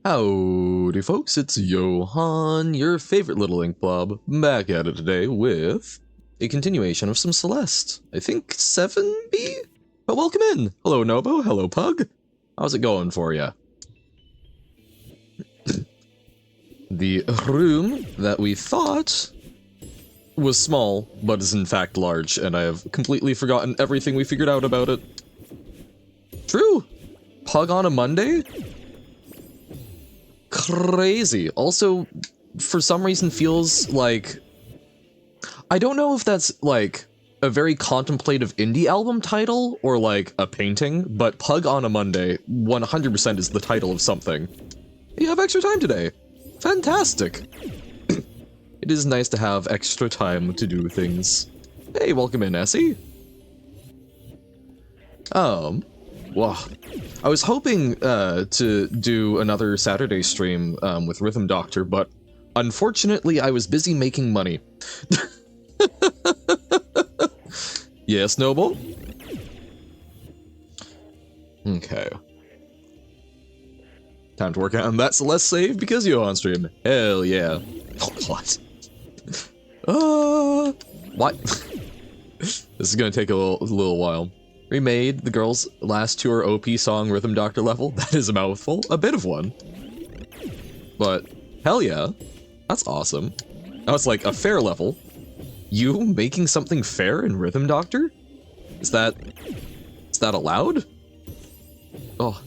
Howdy folks, it's Johan, your favorite little ink blob, back at it today with a continuation of some Celeste. I think 7B? But welcome in! Hello Novo, hello Pug. How's it going for ya? The room that we thought was small, but is in fact large, and I have completely forgotten everything we figured out about it. True! Pug on a Monday? Crazy. Also, for some reason feels like... I don't know if that's, like, a very contemplative indie album title, or, like, a painting, but Pug on a Monday 100% is the title of something. You have extra time today. Fantastic. It is nice to have extra time to do things. Hey, welcome in, Essie. Wow. I was hoping to do another Saturday stream with Rhythm Doctor, but unfortunately I was busy making money. Yes, Noble? Okay. Time to work on that Celeste save because you're on stream. Hell yeah. What? What? This is gonna take a little while. Remade the girls' last tour OP song Rhythm Doctor level. That is a mouthful. A bit of one. But, hell yeah. That's awesome. Now it's like a fair level. You making something fair in Rhythm Doctor? Is that allowed? Oh.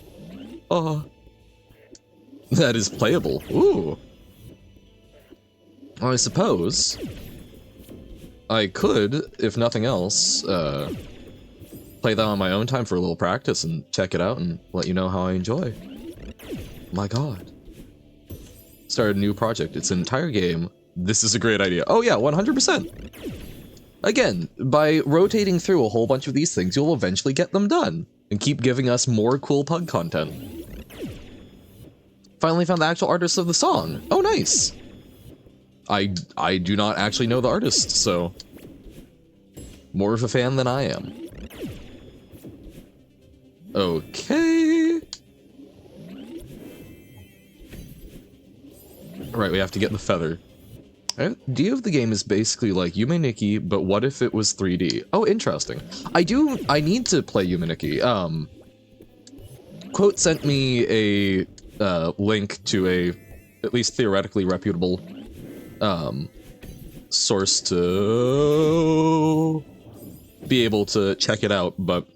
Oh. That is playable. Ooh. I suppose I could, if nothing else, play that on my own time for a little practice and check it out and let you know how I enjoy. My god. Started a new project. It's an entire game. This is a great idea. Oh yeah, 100%. Again, by rotating through a whole bunch of these things, you'll eventually get them done and keep giving us more cool Pug content. Finally found the actual artist of the song. Oh, nice. I do not actually know the artist, so more of a fan than I am. Okay. Right, we have to get the feather. Idea of the game is basically like Yume Nikki, but what if it was 3D? Oh, interesting. I need to play Yume Nikki. Quote sent me a link to a, at least theoretically reputable, source to be able to check it out, but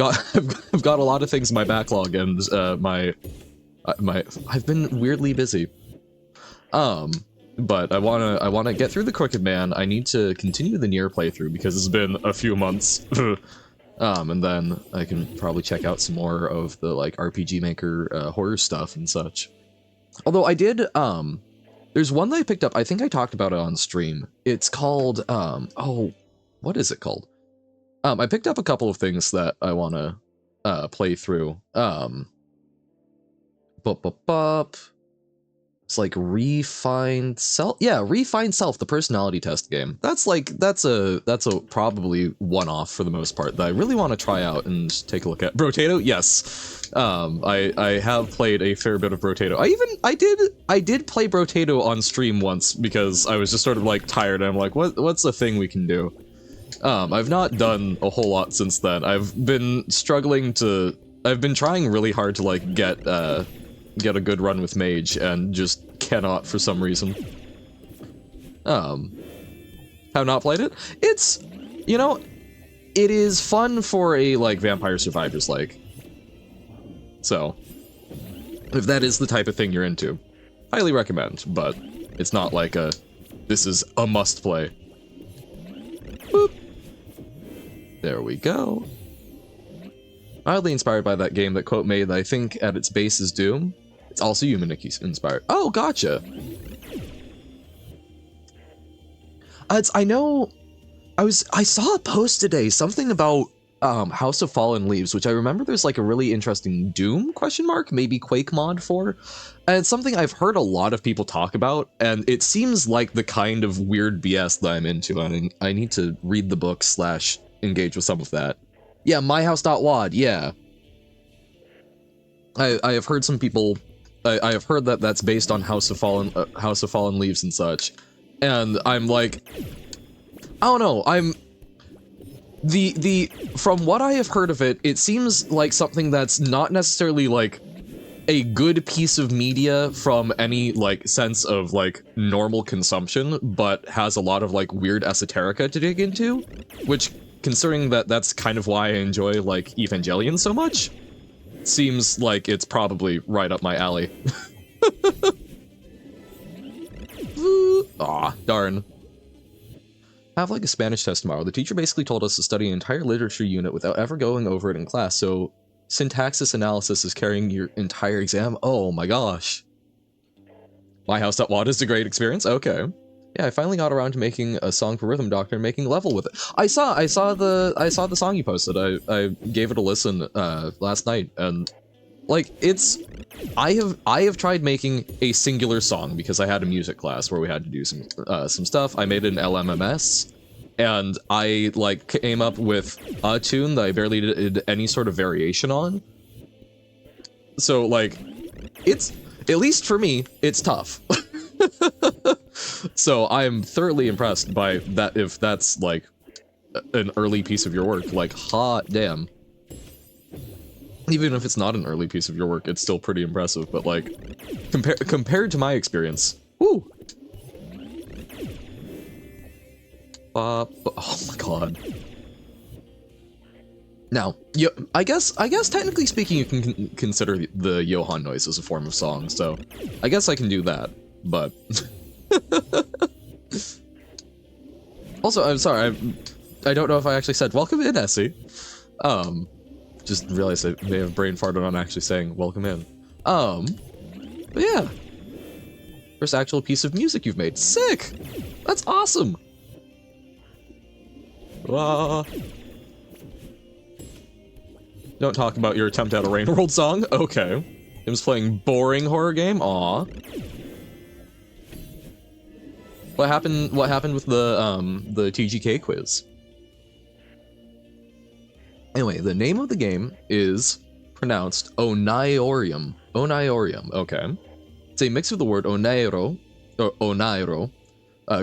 I've got a lot of things in my backlog, and I've been weirdly busy. But I wanna get through the Crooked Man. I need to continue the Nier playthrough because it's been a few months. And then I can probably check out some more of the like RPG Maker horror stuff and such. Although I did there's one that I picked up. I think I talked about it on stream. It's called oh, what is it called? I picked up a couple of things that I want to play through. It's like Refined Self. Yeah, Refined Self, the personality test game. That's a probably one-off for the most part that I really want to try out and take a look at. Brotato, yes. I have played a fair bit of Brotato. I did play Brotato on stream once because I was just sort of like tired. And I'm like, what's the thing we can do? I've not done a whole lot since then. I've been trying really hard to like get a good run with Mage and just cannot for some reason. Have not played it. It's, you know, it is fun for a like Vampire Survivors like. So, if that is the type of thing you're into, highly recommend, but it's not like this is a must play. Boop. There we go. Mildly inspired by that game that Quote made that I think at its base is Doom. It's also Yume Nikki inspired. Oh, gotcha. I know. I saw a post today, something about House of Fallen Leaves, which I remember there's like a really interesting Doom ? Maybe Quake mod for. And it's something I've heard a lot of people talk about, and it seems like the kind of weird BS that I'm into, and I need to read the book / engage with some of that. Yeah, myhouse.wad, yeah. I have heard some people I have heard that that's based on House of Fallen Leaves and such, and I'm like, I don't know. From what I have heard of it, it seems like something that's not necessarily like a good piece of media from any like sense of like normal consumption, but has a lot of like weird esoterica to dig into, which, considering that that's kind of why I enjoy like Evangelion so much, seems like it's probably right up my alley. Aw, darn. I have like a Spanish test tomorrow. The teacher basically told us to study an entire literature unit without ever going over it in class, so syntaxis analysis is carrying your entire exam? Oh my gosh. My house.wad is a great experience? Okay. Yeah, I finally got around to making a song for Rhythm Doctor and making a level with it. I saw the song you posted. I gave it a listen last night, and like I have tried making a singular song because I had a music class where we had to do some stuff. I made an LMMS, and I like came up with a tune that I barely did any sort of variation on. So like, it's, at least for me, it's tough. So I'm thoroughly impressed by that, if that's like an early piece of your work. Like, hot damn. Even if it's not an early piece of your work, it's still pretty impressive, but like, compared to my experience, woo! Oh my god. Now, I guess technically speaking, you can consider the Johann noise as a form of song, so I guess I can do that, but... Also, I'm sorry, I don't know if I actually said welcome in, Essie. Just realized I may have brain farted on actually saying welcome in. But yeah. First actual piece of music you've made. Sick! That's awesome! Don't talk about your attempt at a Rain World song. Okay. Him's playing boring horror game? Aw. What happened with the TGK quiz? Anyway, the name of the game is pronounced Onaiorium. Onaiorium, okay. It's a mix of the word onairo, or onairo,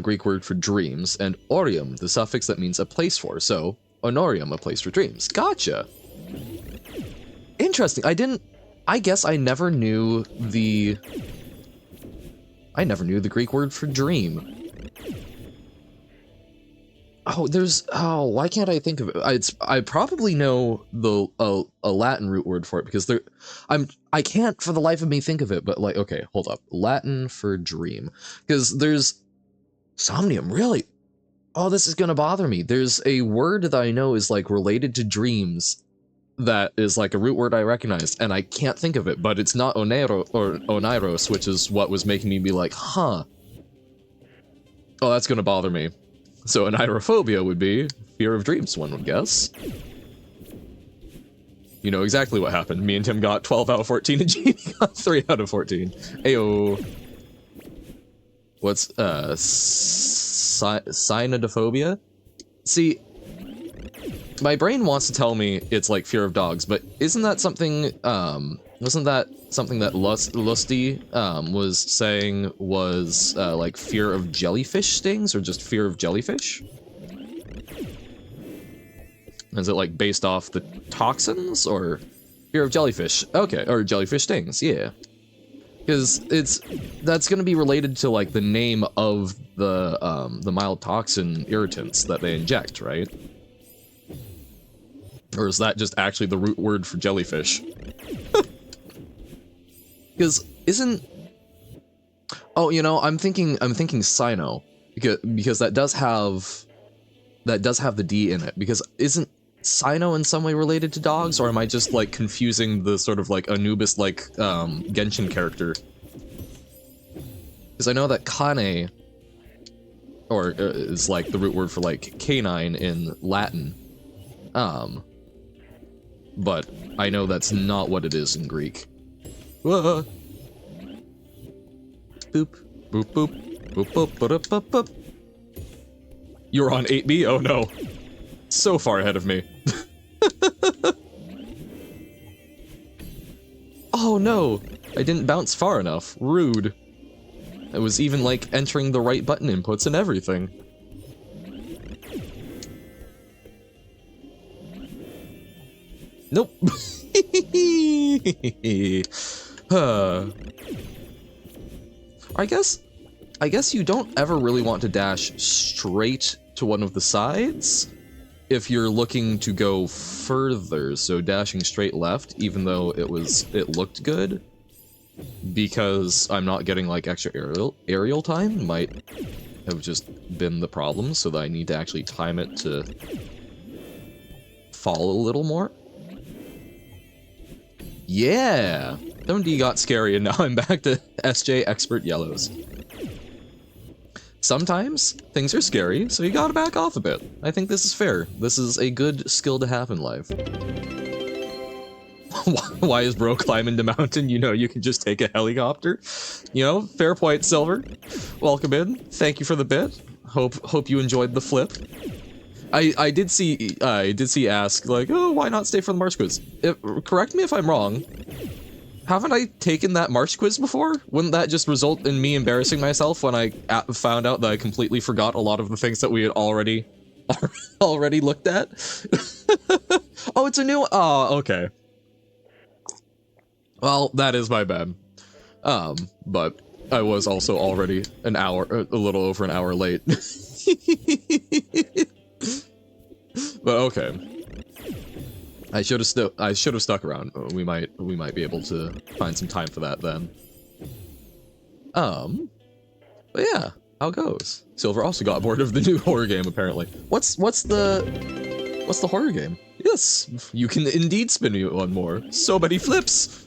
Greek word for dreams, and orium, the suffix that means a place for, so onorium, a place for dreams. Gotcha! Interesting, I guess I never knew the Greek word for dream. Oh, why can't I think of it? I probably know a Latin root word for it, because I can't for the life of me think of it, but like, okay, hold up. Latin for dream. Because there's somnium, really? Oh, this is gonna bother me. There's a word that I know is like related to dreams that is like a root word I recognize, and I can't think of it, but it's not onero or oneiros, which is what was making me be like, huh. Oh, that's gonna bother me. So oneirophobia would be fear of dreams, one would guess. You know exactly what happened. Me and Tim got 12 out of 14 and Jamie got 3 out of 14. Ayo. What's, cynodophobia? See, my brain wants to tell me it's like fear of dogs, but isn't that something, wasn't that something that Lusty, was saying was, like fear of jellyfish stings, or just fear of jellyfish? Is it like based off the toxins, or fear of jellyfish? Okay, or jellyfish stings, yeah. Because that's gonna be related to like the name of the mild toxin irritants that they inject, right? Or is that just actually the root word for jellyfish? Because isn't... Oh, you know, I'm thinking cyno, because that does have the D in it, because isn't cyno in some way related to dogs, or am I just like confusing the sort of like Anubis like Genshin character? Because I know that kane, or is like the root word for like canine in Latin, but I know that's not what it is in Greek. Whoa. Boop, boop, boop, boop, boop, boop, boop, boop. You're on 8B? Oh no. So far ahead of me. Oh no. I didn't bounce far enough. Rude. It was even like entering the right button inputs and everything. Nope. I guess you don't ever really want to dash straight to one of the sides if you're looking to go further. So dashing straight left, even though it looked good, because I'm not getting like extra aerial time, might have just been the problem. So that I need to actually time it to fall a little more. Yeah! 7D got scary and now I'm back to SJ Expert Yellows. Sometimes things are scary, so you gotta back off a bit. I think this is fair. This is a good skill to have in life. Why is bro climbing the mountain? You know, you can just take a helicopter. You know, fair point, Silver. Welcome in. Thank you for the bit. Hope you enjoyed the flip. I did see ask, like, oh, why not stay for the March quiz? Correct me if I'm wrong. Haven't I taken that March quiz before? Wouldn't that just result in me embarrassing myself when I found out that I completely forgot a lot of the things that we had already looked at? Oh, it's a new... Oh, okay. Well, that is my bad. But I was also already a little over an hour late. But okay. I should have stuck around. We might be able to find some time for that then. But yeah, how goes? Silver also got bored of the new horror game apparently. What's the horror game? Yes, you can indeed spin me one more. So many flips.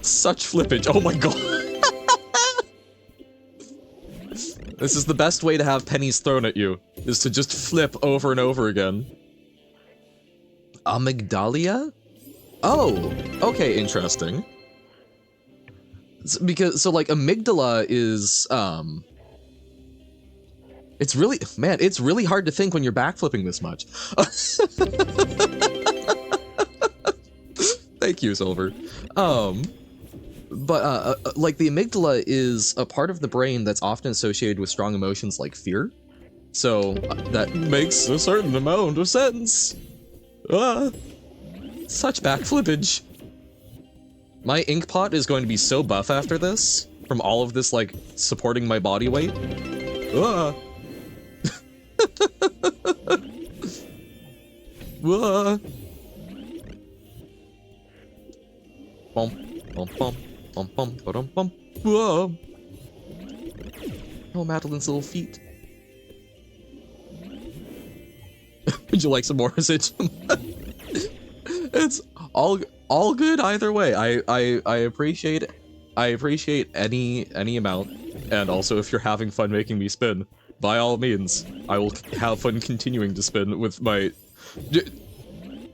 Such flippage. Oh my god. This is the best way to have pennies thrown at you, is to just flip over and over again. Amygdalia? Oh, okay, interesting. So like amygdala is, it's really hard to think when you're backflipping this much. Thank you, Silver. But like the amygdala is a part of the brain that's often associated with strong emotions like fear. So that makes a certain amount of sense. Such backflippage. My ink pot is going to be so buff after this, from all of this like supporting my body weight. Whoa. Oh, Madeline's little feet. Would you like some more? Is it? It's all good either way. I appreciate any amount, and also if you're having fun making me spin, by all means, I will have fun continuing to spin with my.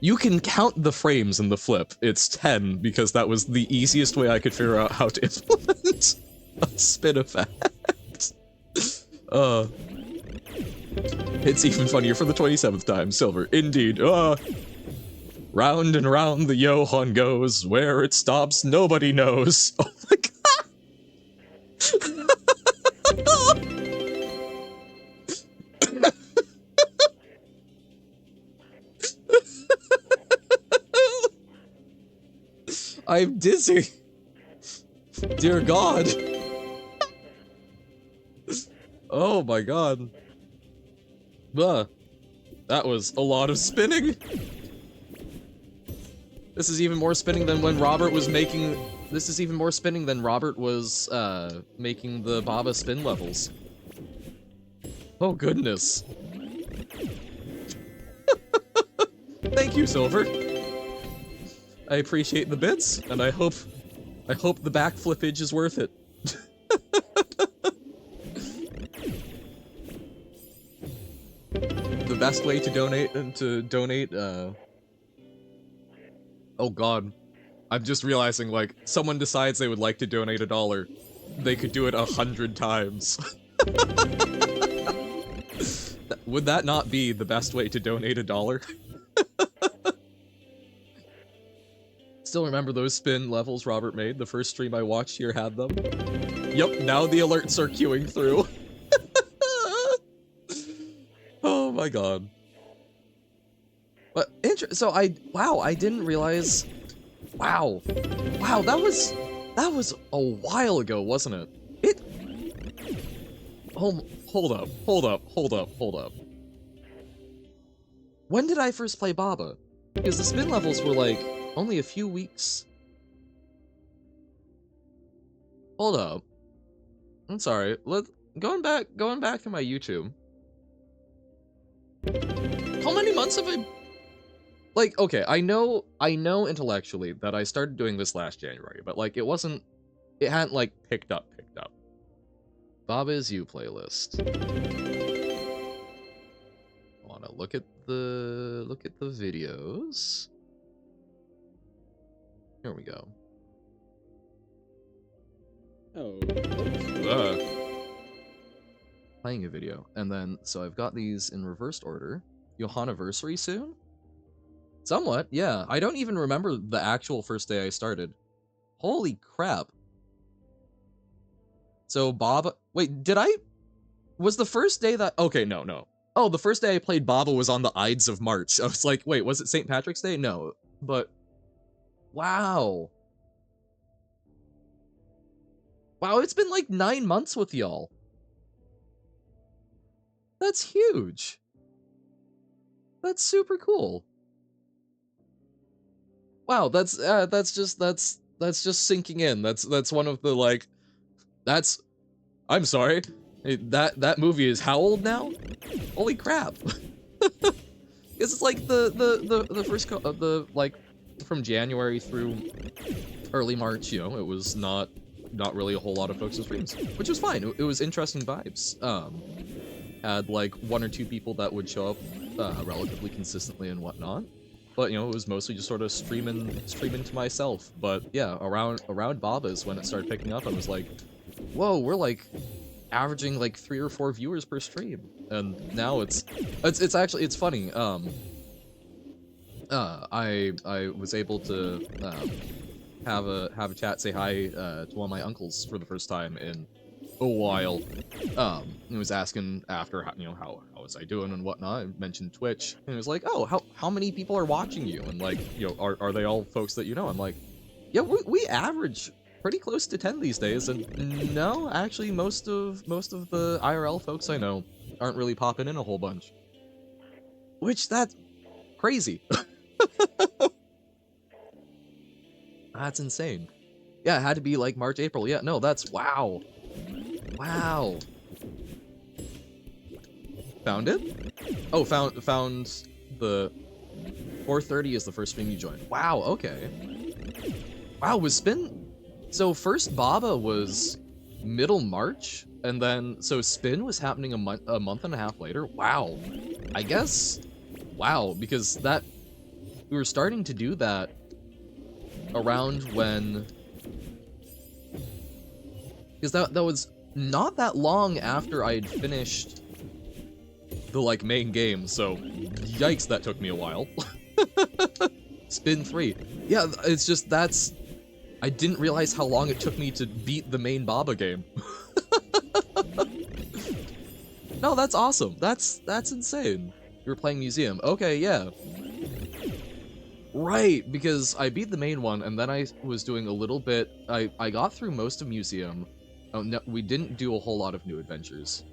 You can count the frames in the flip. It's 10 because that was the easiest way I could figure out how to implement a spin effect. It's even funnier for the 27th time, Silver. Indeed. Round and round the Johann goes. Where it stops, nobody knows. Oh my god. I'm dizzy. Dear God. Oh my god. That was a lot of spinning. This is even more spinning than when Robert was making... This is even more spinning than Robert was, making the Baba spin levels. Oh goodness. Thank you, Silver. I appreciate the bits, and I hope the backflippage is worth it. The best way to donate, oh god. I'm just realizing, like, someone decides they would like to donate $1, they could do it 100 times. Would that not be the best way to donate $1? Still remember those spin levels Robert made? The first stream I watched here had them. Yep, now the alerts are queuing through. Oh my god. But so wow, I didn't realize. Wow, that was a while ago, wasn't it? Hold up. When did I first play Baba? Because the spin levels were like only a few weeks. Hold up. I'm sorry. Going back to my YouTube. How many months have I? Like, okay, I know intellectually that I started doing this last January, but like it hadn't like picked up. Baba Is You playlist. I wanna look at the videos. Here we go. Oh. Playing a video, and then so I've got these in reversed order. Johanniversary soon? Somewhat, yeah. I don't even remember the actual first day I started. Holy crap. So Baba, wait, was the first day that, okay, no. Oh, the first day I played Baba was on the Ides of March. I was like, wait, was it St. Patrick's Day? No, but, wow. Wow, it's been like 9 months with y'all. That's huge. That's super cool. Wow, that's just sinking in. That's one of the like, I'm sorry, that movie is how old now? Holy crap! Because it's like the first like from January through early March, you know, it was not really a whole lot of folks' streams, which was fine. It was interesting vibes. Had like 1 or 2 people that would show up relatively consistently and whatnot. But, you know, it was mostly just sort of streaming to myself. But yeah, around Baba's when it started picking up, I was like, whoa, we're like averaging like 3 or 4 viewers per stream. And now it's actually, it's funny. I was able to have a chat, say hi to one of my uncles for the first time in a while. He was asking after, you know, how was I doing and whatnot. I mentioned Twitch, and he was like, oh, how many people are watching you? And like, you know, are they all folks that you know? I'm like, yeah, we average pretty close to 10 these days, and no, actually, most of the IRL folks I know aren't really popping in a whole bunch. Which, that's crazy. That's insane. Yeah, it had to be like March, April. Yeah, no, that's wow. Wow. Found it? Oh, found the 4:30 is the first stream you joined. Wow, okay. Wow, was Spin... So first Baba was middle March, and then so Spin was happening a month and a half later. Wow. I guess, wow, because that we were starting to do that around when, because that was not that long after I'd finished the like main game, so yikes, that took me a while. Spin 3. Yeah, it's just I didn't realize how long it took me to beat the main Baba game. No, that's awesome. That's insane. You were playing Museum. Okay, yeah. Right, because I beat the main one, and then I was doing a little bit... I got through most of Museum. Oh, no, we didn't do a whole lot of new adventures.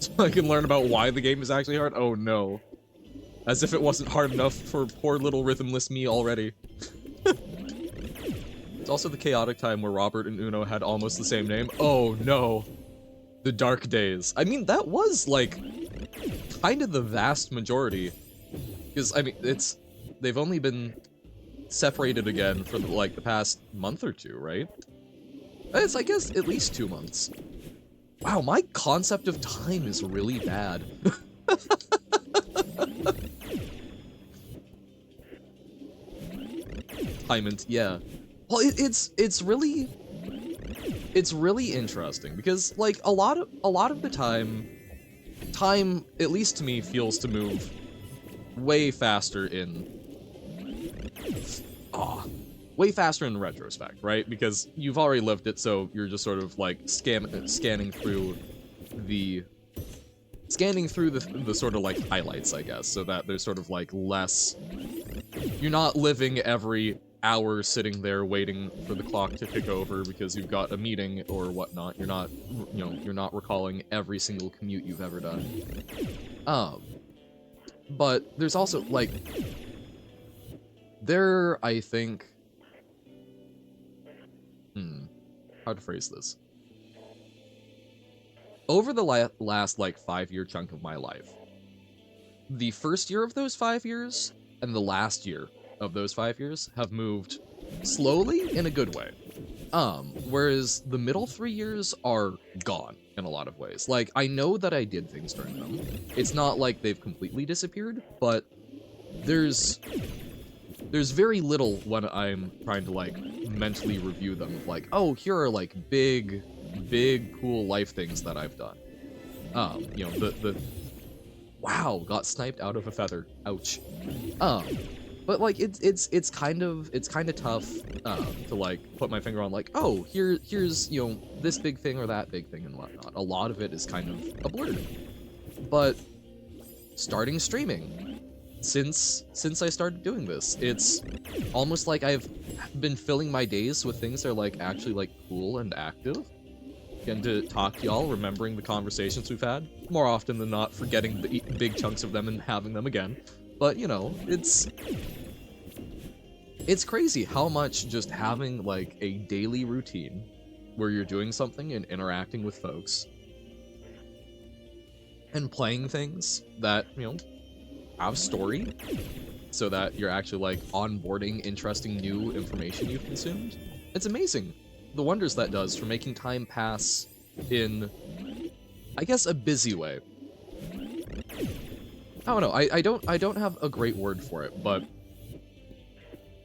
So I can learn about why the game is actually hard? Oh no. As if it wasn't hard enough for poor little rhythmless me already. It's also the chaotic time where Robert and Uno had almost the same name. Oh no. The dark days. I mean, that was, like, kind of the vast majority. Because, I mean, they've only been separated again for, like, the past month or two, right? It's, I guess, at least 2 months. Wow, my concept of time is really bad. Timement, yeah. Well, it's really interesting because like a lot of the time, at least to me feels to move way faster in way faster in retrospect, right? Because you've already lived it, so you're just sort of like scanning through the sort of like highlights, I guess, so that there's sort of like less. You're not living every hour sitting there waiting for the clock to tick over because you've got a meeting or whatnot. You're not, you're not recalling every single commute you've ever done. But there's also like I think, how to phrase this? Over the last like 5-year chunk of my life, the first year of those 5 years and the last year of those 5 years have moved slowly in a good way. Whereas the middle 3 years are gone in a lot of ways. Like, I know that I did things during them. It's not like they've completely disappeared, but there's very little when I'm trying to like mentally review them of like, oh, here are like big cool life things that I've done. Wow, got sniped out of a feather. Ouch. But like it's kind of tough to like put my finger on like, oh, here's this big thing or that big thing and whatnot. A lot of it is kind of a blur. But starting streaming, since I started doing this, it's almost like I've been filling my days with things that are like actually like cool and active. Getting to talk to y'all, remembering the conversations we've had, more often than not forgetting the big chunks of them and having them again. But, it's crazy how much just having, like, a daily routine where you're doing something and interacting with folks and playing things that, have story so that you're actually, like, onboarding interesting new information you've consumed. It's amazing the wonders that does for making time pass in, I guess, a busy way. I don't know, I don't have a great word for it, but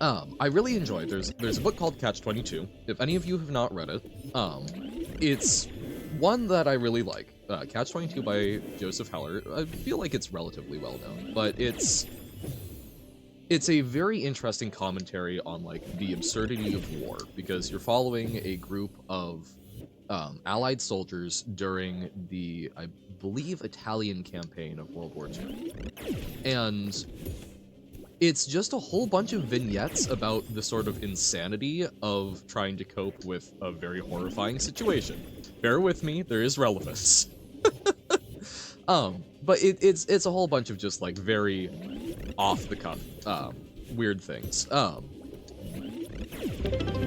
I really enjoy it. There's a book called Catch-22. If any of you have not read it, it's one that I really like. Catch-22 by Joseph Heller. I feel like it's relatively well known, but it's a very interesting commentary on like the absurdity of war, because you're following a group of Allied soldiers during the, I believe, Italian campaign of World War II. And it's just a whole bunch of vignettes about the sort of insanity of trying to cope with a very horrifying situation. Bear with me, there is relevance. But it's a whole bunch of just like very off-the-cuff, weird things.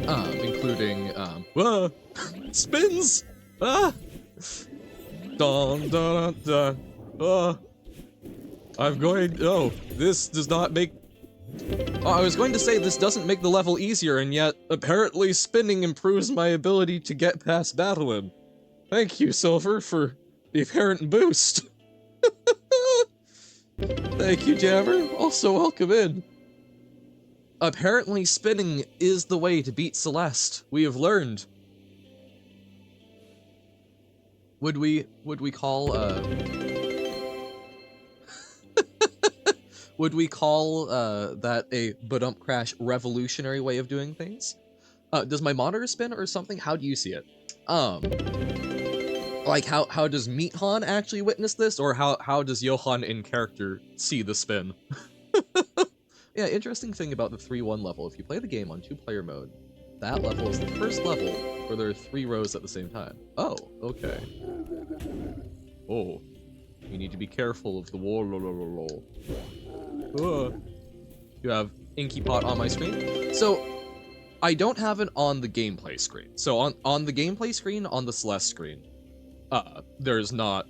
Including, spins! Dun dun dun dun. This does not make... I was going to say this doesn't make the level easier, and yet, apparently spinning improves my ability to get past Battlein. Thank you, Silver, for the apparent boost. Thank you, Jammer. Also, welcome in. Apparently, spinning is the way to beat Celeste. We have learned. Would we call, would we call, that a badump crash revolutionary way of doing things? Does my monitor spin or something? How do you see it? Like, how does Meathan actually witness this, or how does Johan in character see the spin? Yeah, interesting thing about the 3-1 level, if you play the game on 2-player mode, that level is the first level where there are 3 rows at the same time. Oh, okay. Oh, you need to be careful of the wall. You have Inky Pot on my screen. So, I don't have it on the gameplay screen. So on the gameplay screen, on the Celeste screen, there's not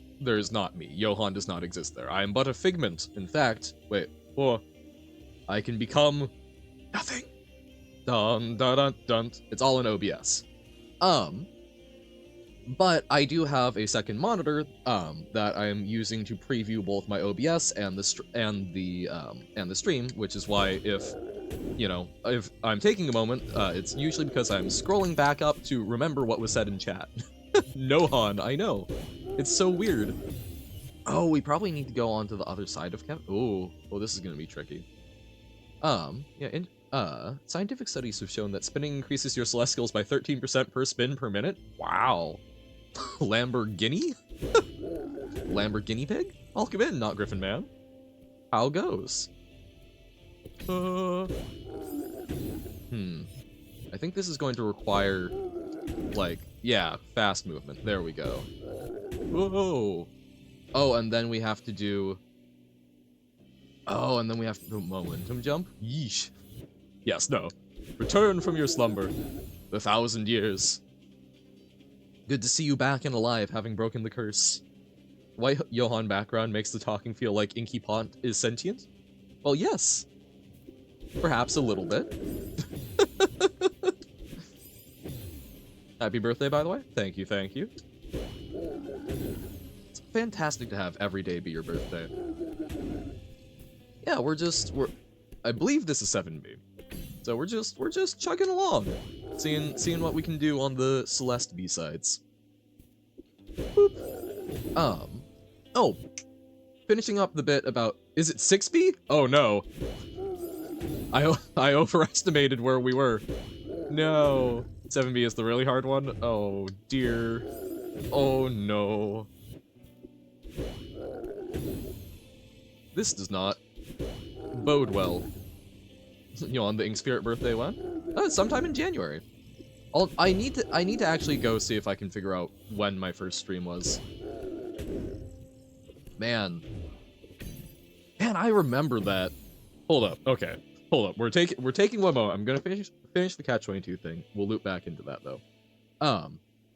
me. Johan does not exist there. I am but a figment. In fact, wait, I can become nothing. Dun dun dun dun. It's all in OBS. But I do have a second monitor that I am using to preview both my OBS and the stream, which is why if I'm taking a moment, it's usually because I'm scrolling back up to remember what was said in chat. Nohan, I know. It's so weird. Oh, we probably need to go on to the other side of Kevin. Oh, this is gonna be tricky. Yeah, Scientific studies have shown that spinning increases your Celeste skills by 13% per spin per minute. Wow. Lamborghini? Lamborghini pig? I'll come in, not Griffin Man. How goes? I think this is going to require, like, yeah, fast movement. There we go. Whoa! Oh, and then we have to do... Oh, and then we have to do momentum jump? Yeesh. Yes, no. Return from your slumber. The 1,000 years. Good to see you back and alive, having broken the curse. White Johann background makes the talking feel like Inky Pont is sentient? Well, yes. Perhaps a little bit. Happy birthday, by the way. Thank you, thank you. It's fantastic to have every day be your birthday. Yeah, we're I believe this is 7B. So we're just chugging along. Seeing what we can do on the Celeste B-sides. Boop. Oh. Finishing up the bit about, is it 6B? Oh no. I overestimated where we were. No. 7B is the really hard one? Oh dear. Oh no. This does not bode well. You know, on the Ink Spirit birthday one? Oh, it's sometime in January. I need to actually go see if I can figure out when my first stream was. Man, I remember that. Hold up. Okay. Hold up. We're taking one moment. I'm gonna finish the Catch-22 thing. We'll loop back into that though.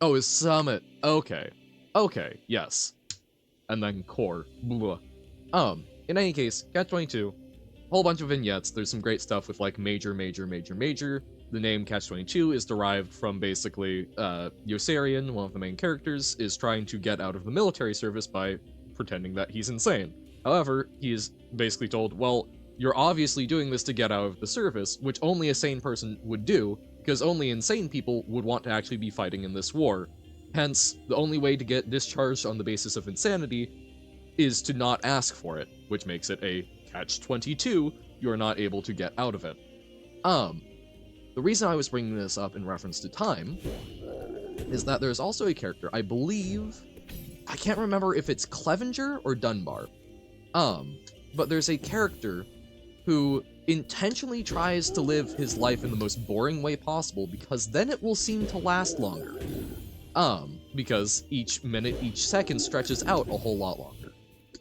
Oh, his summit. Okay. Okay. Yes. And then core. Blah. In any case, Catch-22. Whole bunch of vignettes. There's some great stuff with like major. The name Catch-22 is derived from basically Yossarian, one of the main characters, is trying to get out of the military service by pretending that he's insane. However, he is basically told, well, you're obviously doing this to get out of the service, which only a sane person would do, because only insane people would want to actually be fighting in this war. Hence, the only way to get discharged on the basis of insanity is to not ask for it, which makes it a Catch-22, you're not able to get out of it. The reason I was bringing this up in reference to time is that there's also a character, I believe, I can't remember if it's Clevenger or Dunbar, but there's a character who intentionally tries to live his life in the most boring way possible because then it will seem to last longer. Because each minute, each second stretches out a whole lot longer.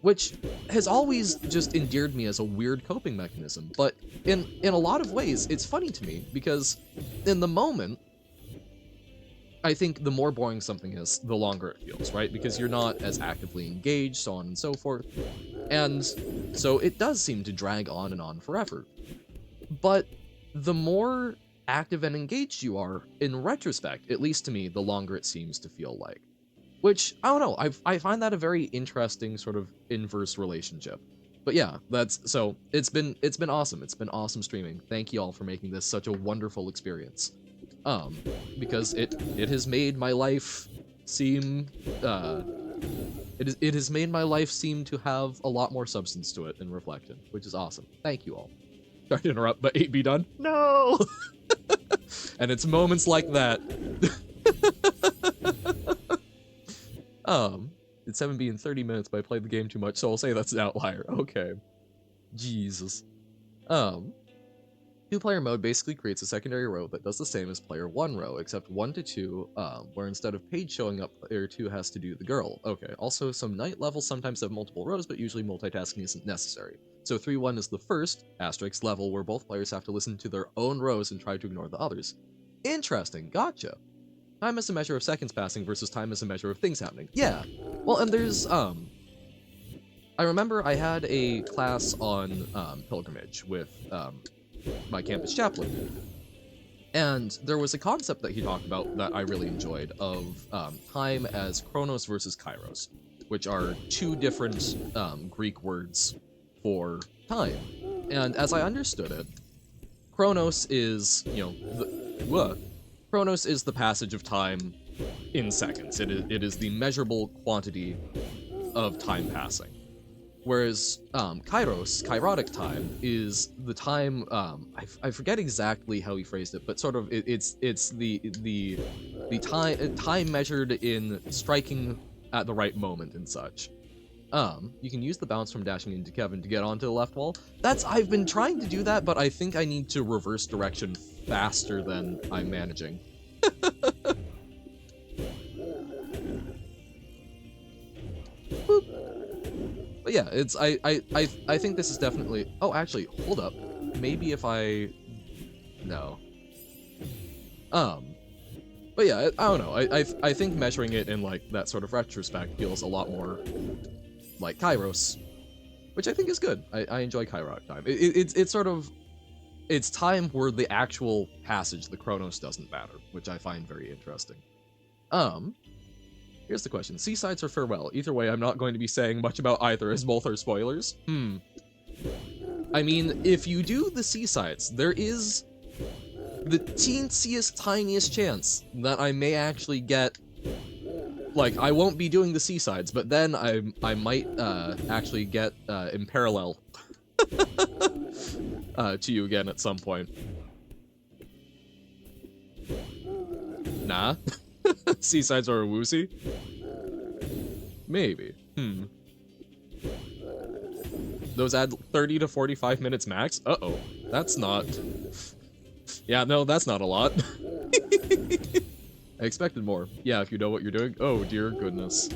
Which has always just endeared me as a weird coping mechanism, but in a lot of ways, it's funny to me, because in the moment, I think the more boring something is, the longer it feels, right? Because you're not as actively engaged, so on and so forth, and so it does seem to drag on and on forever. But the more active and engaged you are, in retrospect, at least to me, the longer it seems to feel like. Which, I don't know, I find that a very interesting sort of inverse relationship. But yeah, so it's been awesome. It's been awesome streaming. Thank you all for making this such a wonderful experience. Because it has made my life seem, it has made my life seem to have a lot more substance to it and reflection, which is awesome. Thank you all. Sorry to interrupt, but 8B done? No! And it's moments like that. It's 7B in 30 minutes, but I played the game too much, so I'll say that's an outlier. Okay. Jesus. Two-player mode basically creates a secondary row that does the same as player 1 row, except 1 to 2, where instead of Paige showing up, player 2 has to do the girl. Okay, also some night levels sometimes have multiple rows, but usually multitasking isn't necessary. So 3-1 is the first, asterisk level, where both players have to listen to their own rows and try to ignore the others. Interesting, gotcha. Time is a measure of seconds passing versus time is a measure of things happening. Yeah. Well, and there's, I remember I had a class on, pilgrimage with, my campus chaplain. And there was a concept that he talked about that I really enjoyed of, time as Chronos versus Kairos, which are two different, Greek words for time. And as I understood it, Chronos is, you know, Chronos is the passage of time in seconds. It is the measurable quantity of time passing. Whereas Kairotic time, is the time, I forget exactly how he phrased it, but sort of it's the time measured in striking at the right moment and such. You can use the bounce from dashing into Kevin to get onto the left wall. I've been trying to do that, but I think I need to reverse direction faster than I'm managing. Boop. But yeah, I think this is definitely... Oh, actually, hold up. Maybe if I... No. But yeah, I don't know. I think measuring it in, like, that sort of retrospect feels a lot more like Kairos, which I think is good. I enjoy Kairotic time. It's sort of... It's time where the actual passage, the Chronos, doesn't matter, which I find very interesting. Here's the question. Seasides or Farewell? Either way, I'm not going to be saying much about either, as both are spoilers. I mean, if you do the Seasides, there is the teensiest, tiniest chance that I may actually get... Like, I won't be doing the Seasides, but then I might actually get in parallel to you again at some point. Nah? Seasides are a woozy? Maybe. Those add 30 to 45 minutes max? Uh-oh. That's not... Yeah, no, that's not a lot. I expected more. Yeah, if you know what you're doing. Oh, dear goodness.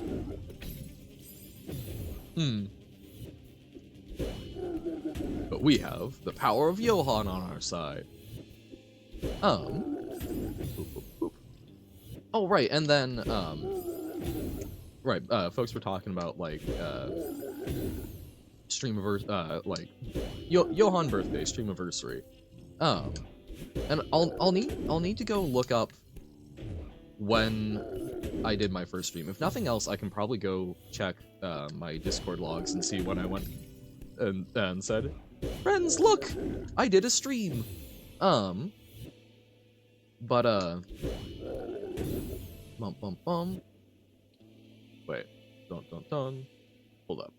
But we have the power of Johann on our side. Oh, right, and then, right, folks were talking about, like, like, Johann birthday, streamiversary. And I'll need to go look up when I did my first stream. If nothing else, I can probably go check, my Discord logs and see when I went and said, "Friends, look! I did a stream!" But, bum. Wait. Dun. Hold up.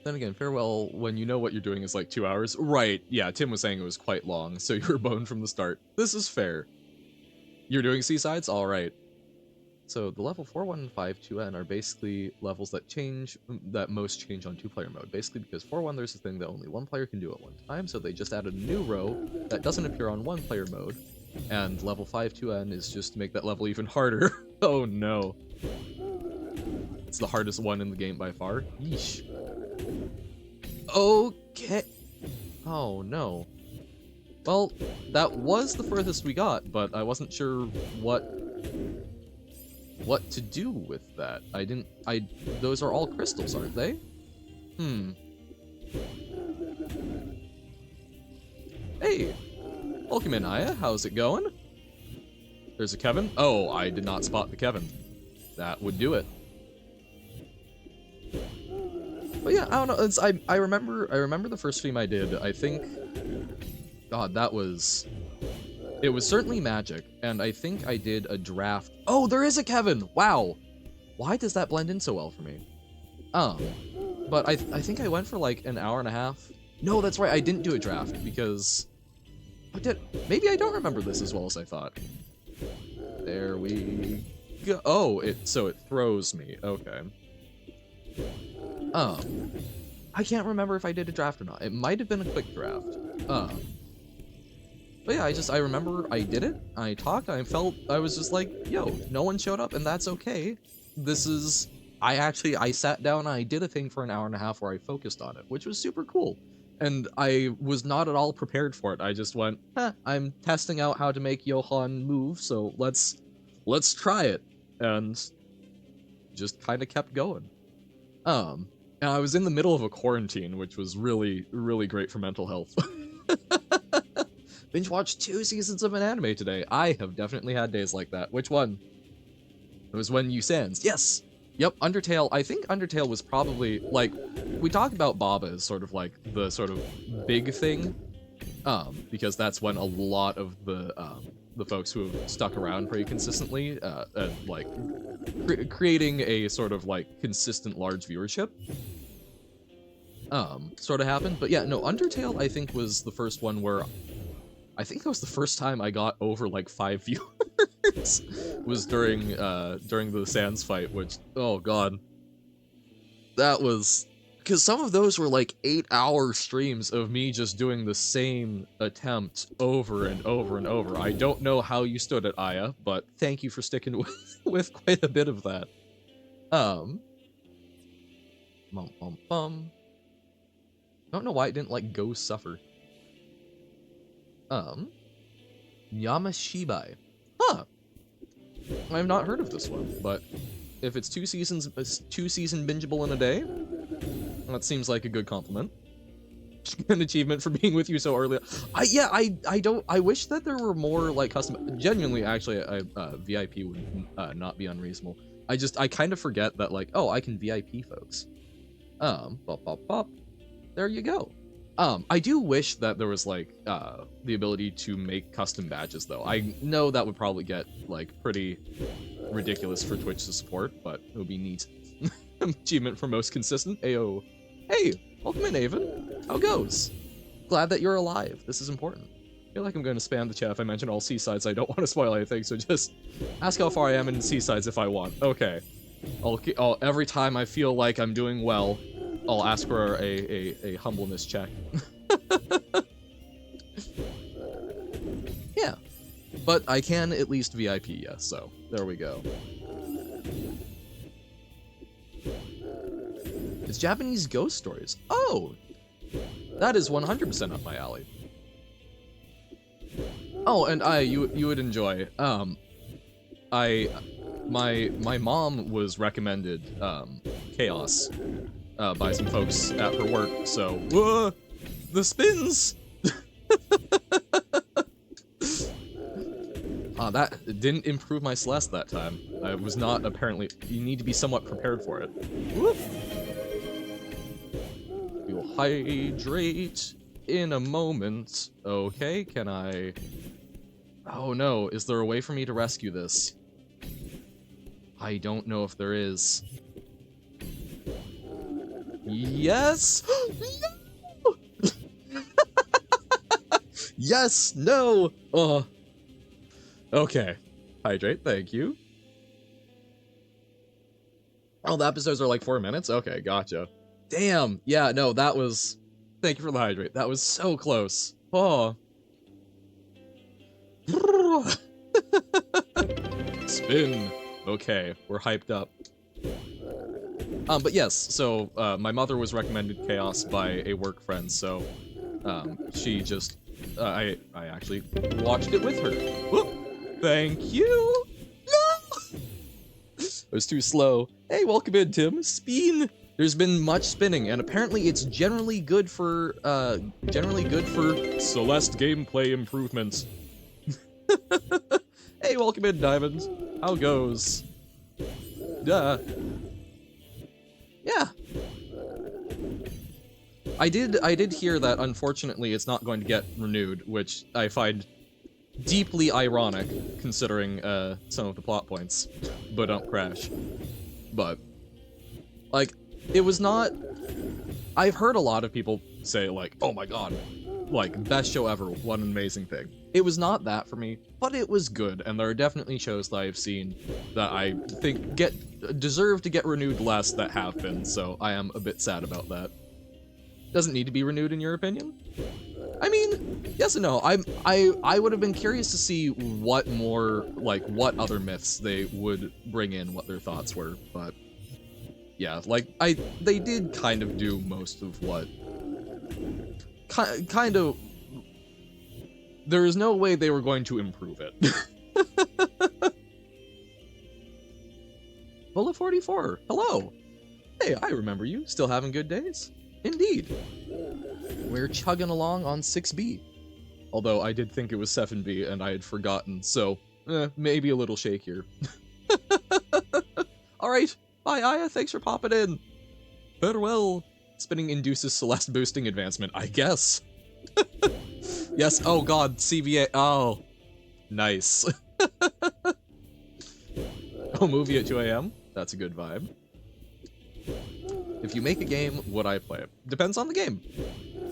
Then again, Farewell, when you know what you're doing is like 2 hours. Right, yeah, Tim was saying it was quite long, so you were boned from the start. This is fair. You're doing Seasides? Alright. So the level 4, 1, and 5, 2N are basically levels that most change on 2-player mode. Basically because 4-1 there's a thing that only one player can do at one time, so they just added a new row that doesn't appear on 1-player mode. And level 5, 2N is just to make that level even harder. Oh no. It's the hardest one in the game by far. Yeesh. Okay. Oh no. Well, that was the furthest we got, but I wasn't sure what to do with that. Those are all crystals, aren't they? Hey! Welcome in, Aya. How's it going? There's a Kevin. Oh, I did not spot the Kevin. That would do it. But yeah, I don't know. I remember the first stream I did. I think, God, it was certainly magic, and I think I did a draft. Oh, there is a Kevin. Wow. Why does that blend in so well for me? But I think I went for like an hour and a half. No, that's right. I didn't do a draft because maybe I don't remember this as well as I thought. There we go. Oh, so it throws me. Okay. I can't remember if I did a draft or not. It might have been a quick draft. But yeah, I remember I did it, I talked, I was just like, yo, no one showed up, and that's okay. I sat down and I did a thing for an hour and a half where I focused on it, which was super cool. And I was not at all prepared for it. I just went, I'm testing out how to make Johann move, so let's try it. And just kind of kept going. And I was in the middle of a quarantine, which was really, really great for mental health. Binge watched 2 seasons of an anime today. I have definitely had days like that. Which one? It was when you Sans. Yes! Yep, Undertale. I think Undertale was probably, like, we talk about Baba as sort of like the sort of big thing, because that's when a lot of the folks who have stuck around pretty consistently, like, creating a sort of, like, consistent large viewership. sort of happened. But yeah, no, Undertale I think was the first one where I think that was the first time I got over like 5 viewers was during the Sans fight, which, oh god, that was, because some of those were like 8-hour streams of me just doing the same attempt over and over and over. I don't know how you stood it, Aya, but thank you for sticking with quite a bit of that. Bum bum bum. Don't know why it didn't like go suffer. Yamashibai. Huh. I have not heard of this one, but if it's 2 seasons, 2-season bingeable in a day, that seems like a good compliment. An achievement for being with you so early. I wish that there were more like custom. Genuinely, actually, VIP would not be unreasonable. I kind of forget that like, oh, I can VIP folks. Bop bop bop. There you go. I do wish that there was like the ability to make custom badges though. I know that would probably get like pretty ridiculous for Twitch to support, but it would be neat. Achievement for most consistent. Ayo. Hey, welcome in, Avon. How goes? Glad that you're alive. This is important. I feel like I'm going to spam the chat if I mention all seasides. I don't want to spoil anything, so just ask how far I am in seasides if I want. Okay. I'll every time I feel like I'm doing well, I'll ask for a humbleness check. Yeah. But I can at least VIP, yes, so there we go. It's Japanese ghost stories. Oh! That is 100% up my alley. Oh, and you would enjoy. My mom was recommended Chaos by some folks at her work, so the spins. That didn't improve my Celeste that time. I was not apparently. You need to be somewhat prepared for it. Whoop. You'll hydrate in a moment. Okay, can I? Oh no, is there a way for me to rescue this? I don't know if there is. Yes! No! Yes! No! Oh. Okay. Hydrate, thank you. Oh, the episodes are like 4 minutes? Okay, gotcha. Damn! Yeah, no, that was... Thank you for the hydrate. That was so close. Oh. Spin. Okay, we're hyped up. But yes, so, my mother was recommended Chaos by a work friend, so, she just, I actually watched it with her. Whoop! Thank you! No! It was too slow. Hey, welcome in, Tim. Spin! There's been much spinning, and apparently it's generally good for Celeste gameplay improvements. Hey, welcome in, Diamond. How goes? Duh. Yeah. I did hear that unfortunately it's not going to get renewed, which I find deeply ironic considering some of the plot points. But don't crash. But like it was not. I've heard a lot of people say like, "Oh my god, like best show ever, what an amazing thing." It was not that for me, but it was good, and there are definitely shows that I've seen that I think deserve to get renewed less that have been, so I am a bit sad about that. Doesn't need to be renewed in your opinion? I mean, yes and no. I would have been curious to see what more, like, what other myths they would bring in, what their thoughts were, but yeah, like, they did kind of do most of what, kind of, there is no way they were going to improve it. Bullet 44, hello! Hey, I remember you, still having good days? Indeed. We're chugging along on 6B. Although I did think it was 7B and I had forgotten, so, maybe a little shakier. Alright, bye Aya, thanks for popping in. Farewell. Spinning induces Celeste boosting advancement, I guess. Yes, oh god, CBA, oh. Nice. Oh, movie at 2 AM? That's a good vibe. If you make a game, would I play it? Depends on the game.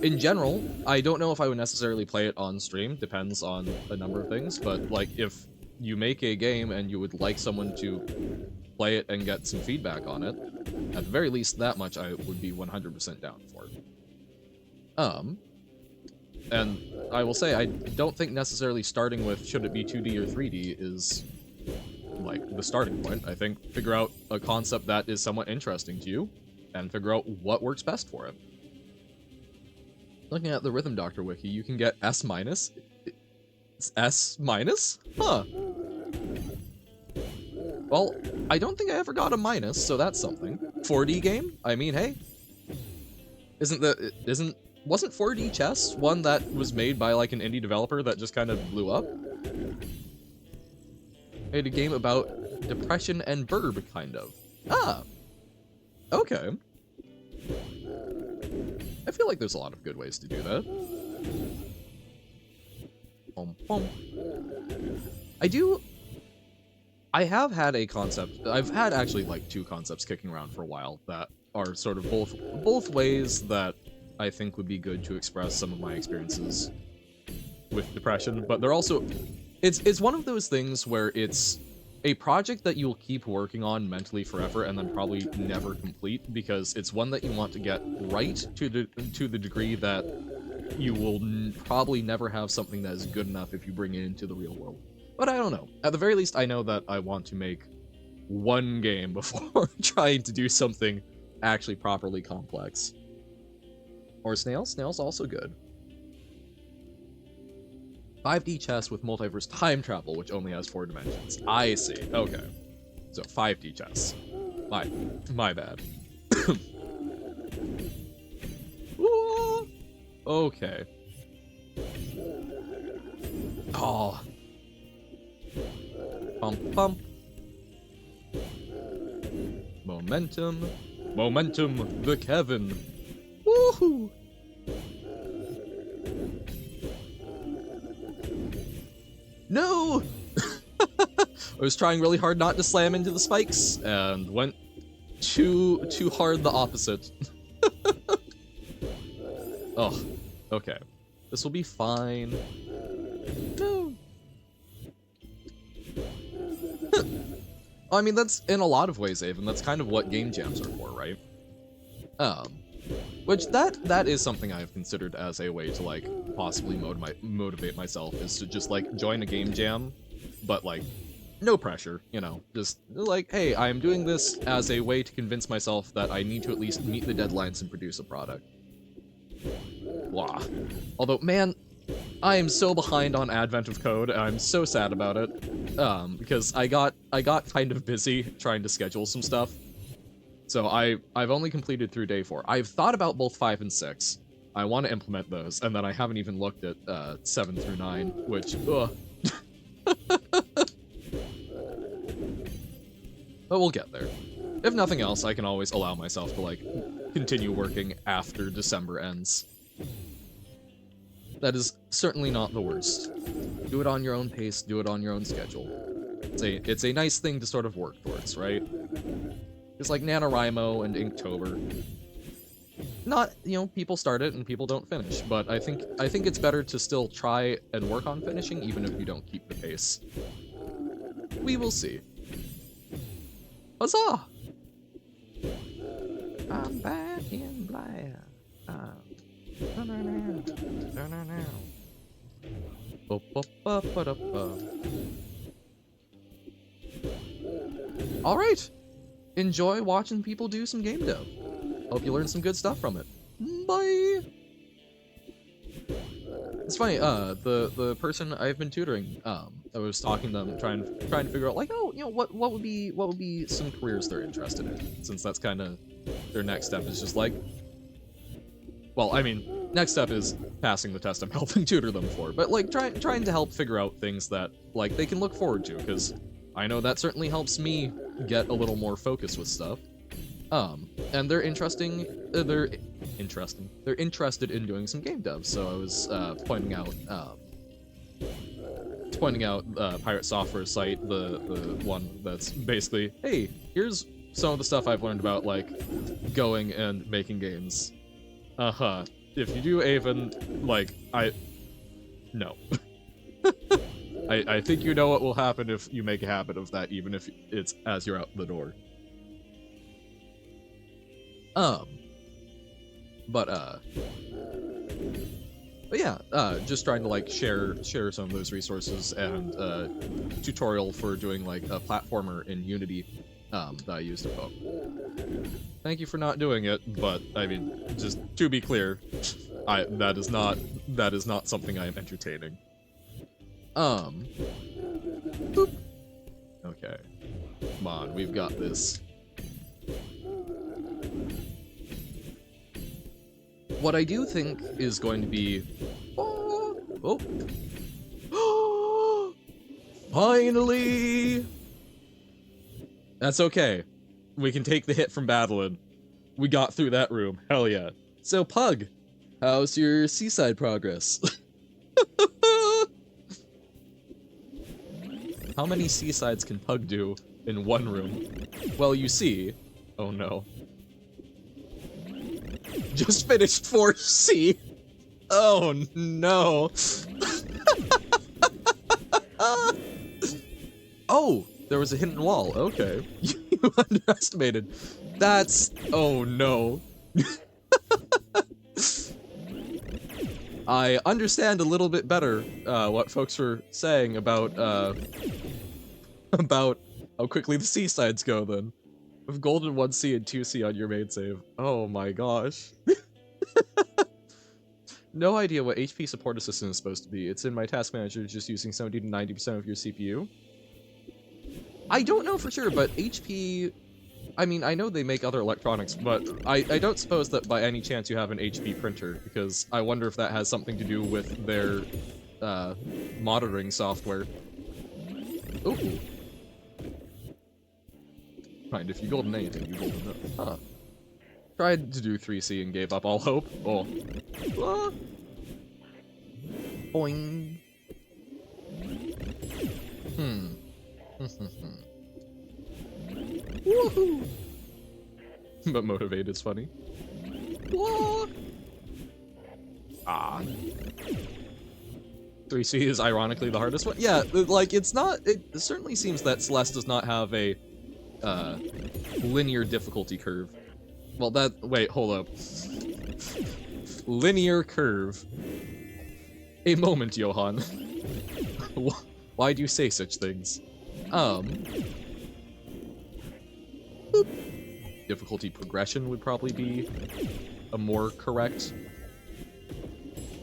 In general, I don't know if I would necessarily play it on stream, depends on a number of things, but like if you make a game and you would like someone to play it and get some feedback on it, at the very least that much I would be 100% down for. And I will say I don't think necessarily starting with should it be 2D or 3D is like the starting point. I think figure out a concept that is somewhat interesting to you and figure out what works best for it. Looking at the Rhythm Doctor wiki, you can get S-. It's S-? Huh. Well, I don't think I ever got a minus, so that's something. 4D game? I mean, hey. Wasn't 4D chess one that was made by like an indie developer that just kind of blew up? Made a game about depression and verb, kind of. Ah. Okay. I feel like there's a lot of good ways to do that. I have had a concept. I've had actually like 2 concepts kicking around for a while that are sort of both ways that I think would be good to express some of my experiences with depression, but they're also it's one of those things where it's a project that you'll keep working on mentally forever and then probably never complete because it's one that you want to get right to the degree that you will probably never have something that is good enough if you bring it into the real world. But I don't know. At the very least, I know that I want to make one game before trying to do something actually properly complex. Or Snails? Snails also good. 5D chess with multiverse time travel, which only has 4 dimensions. I see. Okay. So 5D chess. My bad. Ooh, okay. Oh. Pump, pump. Momentum. Momentum, the Kevin. Woohoo! No! I was trying really hard not to slam into the spikes, and went too hard the opposite. Oh, okay. This will be fine. No. I mean, that's, in a lot of ways, Avon, that's kind of what game jams are for, right? Which, that is something I've considered as a way to, like, possibly motivate myself, is to just, like, join a game jam, but, like, no pressure, you know, just, like, hey, I'm doing this as a way to convince myself that I need to at least meet the deadlines and produce a product. Wow. Although, man, I am so behind on Advent of Code, and I'm so sad about it, because I got kind of busy trying to schedule some stuff. So I've only completed through day 4. I've thought about both 5 and 6. I want to implement those, and then I haven't even looked at 7 through 9, which, ugh. But we'll get there. If nothing else, I can always allow myself to, like, continue working after December ends. That is certainly not the worst. Do it on your own pace, do it on your own schedule. It's a nice thing to sort of work towards, right? It's like NaNoWriMo and Inktober. Not, you know, people start it and people don't finish, but I think it's better to still try and work on finishing even if you don't keep the pace. We will see. Huzzah! I'm back in Blair. Alright! Enjoy watching people do some game dev. Hope you learned some good stuff from it. Bye! It's funny, the person I've been tutoring, I was talking to them, trying to figure out, like, oh, you know, what would be some careers they're interested in, since that's kind of their next step is just like, well, I mean, next step is passing the test I'm helping tutor them for, but like trying to help figure out things that like they can look forward to, because I know that certainly helps me get a little more focused with stuff. And they're interested in doing some game dev, so I was pointing out Pirate Software site, the one that's basically, hey, here's some of the stuff I've learned about, like, going and making games. If you do Avon, like, no. I think you know what will happen if you make a habit of that, even if it's as you're out the door. But yeah, just trying to, like, share some of those resources, and tutorial for doing, like, a platformer in Unity that I used to poke. Thank you for not doing it, but I mean, just to be clear, that is not something I am entertaining. Boop. Okay, come on, we've got this. What I do think is going to be... Oh! Finally! That's okay. We can take the hit from battling. We got through that room. Hell yeah. So, Pug, how's your seaside progress? How many seasides can Pug do in one room? Well, you see... Oh no. Just finished 4C. Oh no. Oh, there was a hidden wall. Okay. You underestimated. That's... Oh no. I understand a little bit better what folks were saying about how quickly the seasides go then. With golden 1C and 2C on your main save. Oh my gosh. No idea what HP support assistant is supposed to be. It's in my task manager, just using 70 to 90% of your CPU. I don't know for sure, but HP... I mean, I know they make other electronics, but I don't suppose that by any chance you have an HP printer, because I wonder if that has something to do with their monitoring software. Ooh. Mind if you golden anything, you golden up. Huh. Tried to do 3C and gave up all hope. Oh. Ah. Boing. Woohoo! But motivate is funny. Whoa! Ah. 3C is ironically the hardest one. Yeah, like, it's not... It certainly seems that Celeste does not have a linear difficulty curve. Well, that... Wait, hold up. Linear curve. A moment, Johan. Why do you say such things? Boop. Difficulty progression would probably be a more correct.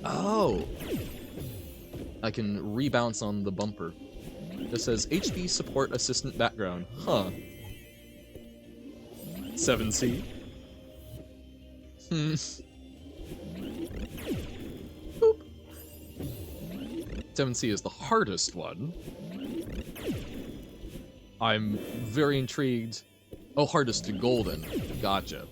Oh! I can rebounce on the bumper. This says HP support assistant background. Huh. 7C. Boop. 7C is the hardest one. I'm very intrigued. Oh, hardest to golden. Gotcha.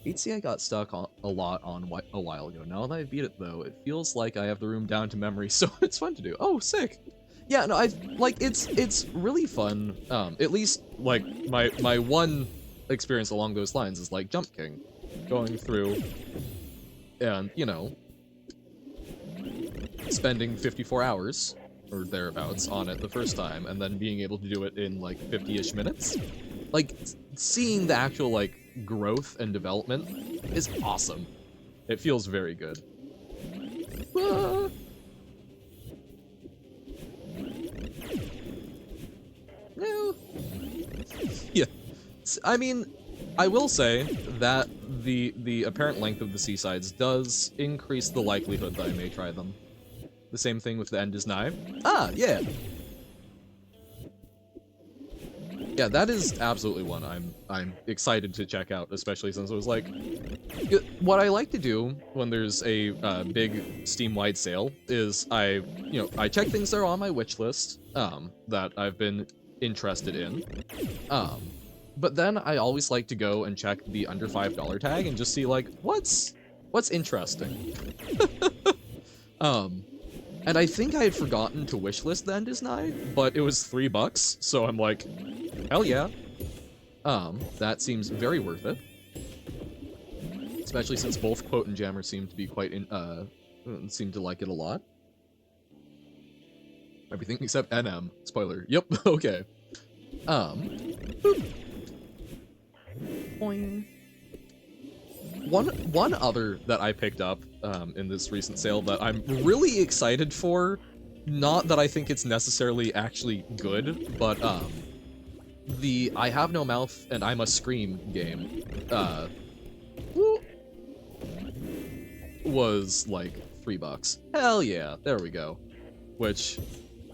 8C I got stuck on a lot on a while ago. Now that I beat it though, it feels like I have the room down to memory, so it's fun to do. Oh, sick. Yeah, no, it's really fun. At least like my one experience along those lines is like Jump King, going through and, you know, spending 54 hours or thereabouts on it the first time, and then being able to do it in like 50-ish minutes. Like, seeing the actual, like, growth and development is awesome. It feels very good. Ah. No. Yeah. I mean, I will say that the apparent length of the seasides does increase the likelihood that I may try them. The same thing with the end is nigh. Ah, yeah. Yeah, that is absolutely one I'm excited to check out, especially since it was like... What I like to do when there's a big Steam-wide sale is I check things that are on my wish list, that I've been interested in. But then I always like to go and check the under $5 tag and just see, like, what's interesting. And I think I had forgotten to wishlist the End is Nigh, but it was $3, so I'm like, hell yeah. That seems very worth it. Especially since both Quote and Jammer seem to be seem to like it a lot. Everything except NM. Spoiler. Yep, okay. Boop. Boing. One other that I picked up in this recent sale that I'm really excited for, not that I think it's necessarily actually good, but the I Have No Mouth and I Must Scream game was like $3. Hell yeah, there we go. Which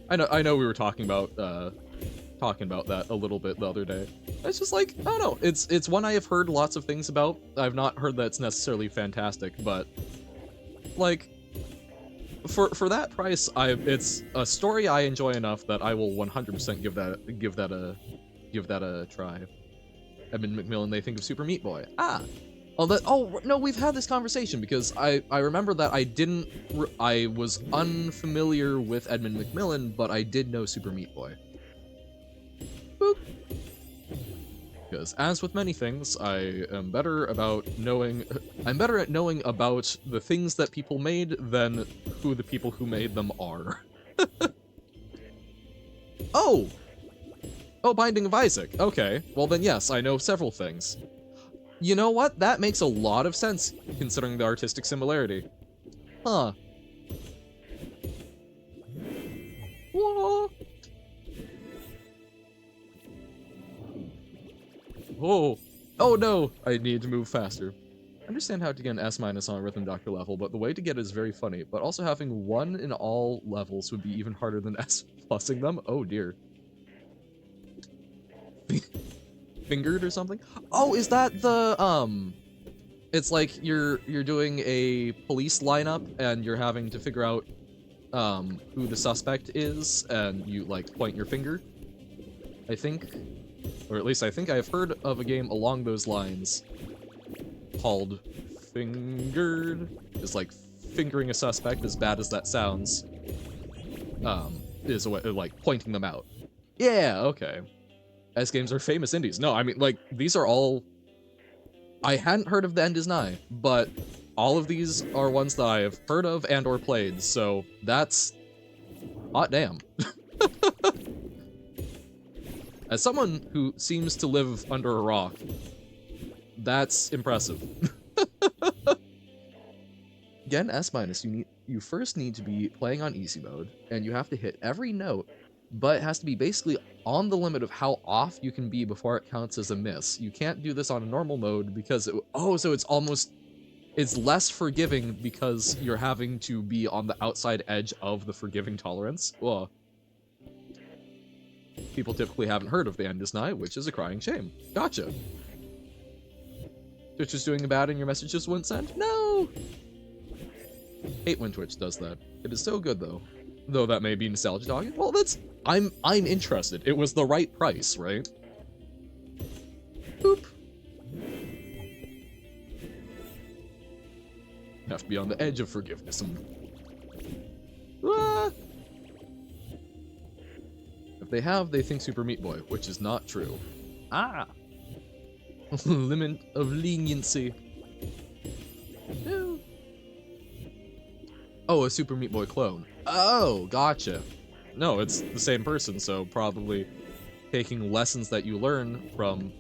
I know we were talking about that a little bit the other day. It's just like, I don't know, it's one I have heard lots of things about. I've not heard that it's necessarily fantastic, but like for that price, it's a story I enjoy enough that I will 100% give that a try. Edmund Macmillan, they think of Super Meat Boy. Oh no, we've had this conversation because I remember that I was unfamiliar with Edmund Macmillan, but I did know Super Meat Boy. Boop. Because as with many things, I am better at knowing about the things that people made than who the people who made them are. Oh, Binding of Isaac. Okay, well then yes, I know several things. You know what? That makes a lot of sense, considering the artistic similarity. Huh. Whoa. Whoa. Oh no! I need to move faster. I understand how to get an S- on a Rhythm Doctor level, but the way to get it is very funny. But also having 1 in all levels would be even harder than S plussing them. Oh dear. Fingered or something? Oh, is that the it's like you're doing a police lineup and you're having to figure out who the suspect is, and you like point your finger, I think, or at least I think I've heard of a game along those lines called Fingered. It's like fingering a suspect, as bad as that sounds, is a way of like pointing them out. Yeah, okay. S games are famous indies. No, I mean, like, these are all... I hadn't heard of The End Is Nigh, but all of these are ones that I have heard of and or played, so that's... hot damn. As someone who seems to live under a rock, that's impressive. Get an S-, you first need to be playing on easy mode, and you have to hit every note, but it has to be basically on the limit of how off you can be before it counts as a miss. You can't do this on a normal mode because so it's less forgiving because you're having to be on the outside edge of the forgiving tolerance. Well, people typically haven't heard of The End Is Nigh, which is a crying shame. Gotcha. Twitch is doing bad and your messages wouldn't send? No! Hate when Twitch does that. It is so good though. Though that may be nostalgia talking. Well, I'm interested. It was the right price, right? Boop. Have to be on the edge of forgiveness. Ah. If they think Super Meat Boy, which is not true. Ah. Limit of leniency. No. Oh, a Super Meat Boy clone. Oh, gotcha. No, it's the same person, so probably taking lessons that you learn from...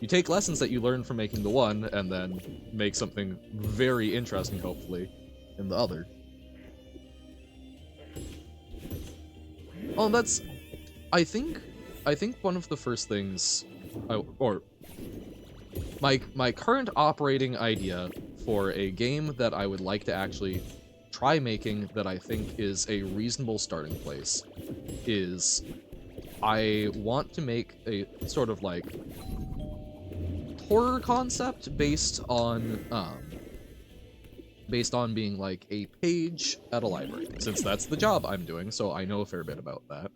You take lessons that you learn from making the one, and then make something very interesting, hopefully, in the other. Oh, that's... I think one of the first things... My current operating idea for a game that I would like to actually try making that I think is a reasonable starting place is I want to make a sort of like horror concept based on being like a page at a library, since that's the job I'm doing, so I know a fair bit about that.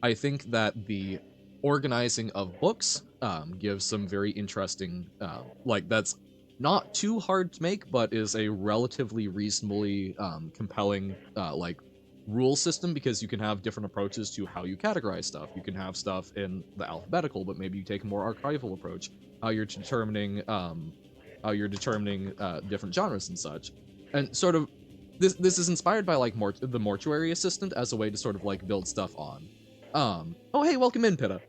I think that the organizing of books gives some very interesting, like that's not too hard to make, but is a relatively reasonably compelling like rule system because you can have different approaches to how you categorize stuff. You can have stuff in the alphabetical, but maybe you take a more archival approach. How you're determining different genres and such, and sort of this is inspired by like the mortuary assistant as a way to sort of like build stuff on. Oh hey, welcome in, Pitta.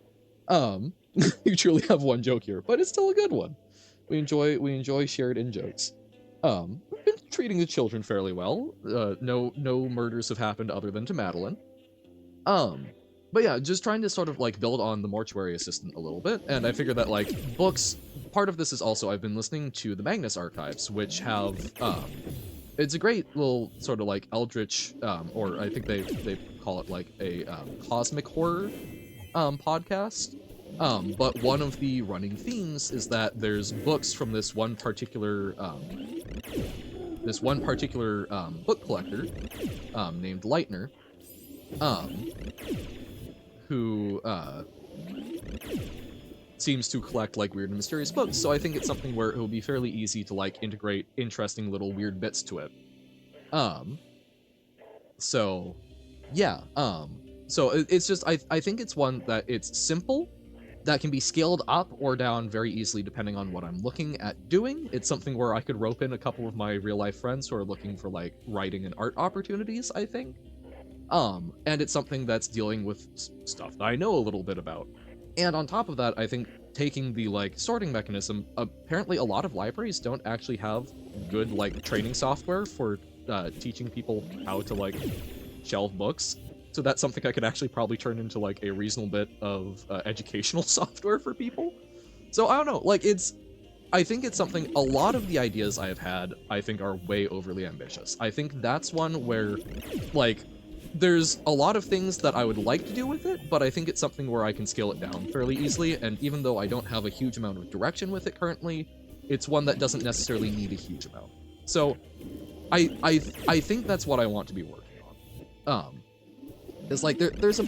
You truly have one joke here, but it's still a good one. We enjoy shared in jokes. We've been treating the children fairly well. No murders have happened other than to Madeline. But yeah, just trying to sort of like build on the mortuary assistant a little bit, and I figured that like books, part of this is also I've been listening to the Magnus archives, which have it's a great little sort of like eldritch, or I think they call it like a cosmic horror podcast. But one of the running themes is that there's books from this one particular book collector named Leitner, who seems to collect like weird and mysterious books. So I think it's something where it will be fairly easy to like integrate interesting little weird bits to it. So yeah, so it's just I think it's one that it's simple, that can be scaled up or down very easily depending on what I'm looking at doing. It's something where I could rope in a couple of my real life friends who are looking for like writing and art opportunities, I think. And it's something that's dealing with stuff that I know a little bit about. And on top of that, I think taking the like sorting mechanism, apparently a lot of libraries don't actually have good like training software for teaching people how to like shelve books. So that's something I could actually probably turn into like a reasonable bit of educational software for people. So I don't know, like I think it's something, a lot of the ideas I have had, I think are way overly ambitious. I think that's one where like there's a lot of things that I would like to do with it, but I think it's something where I can scale it down fairly easily, and even though I don't have a huge amount of direction with it currently, it's one that doesn't necessarily need a huge amount. So I think that's what I want to be working on. It's like there's a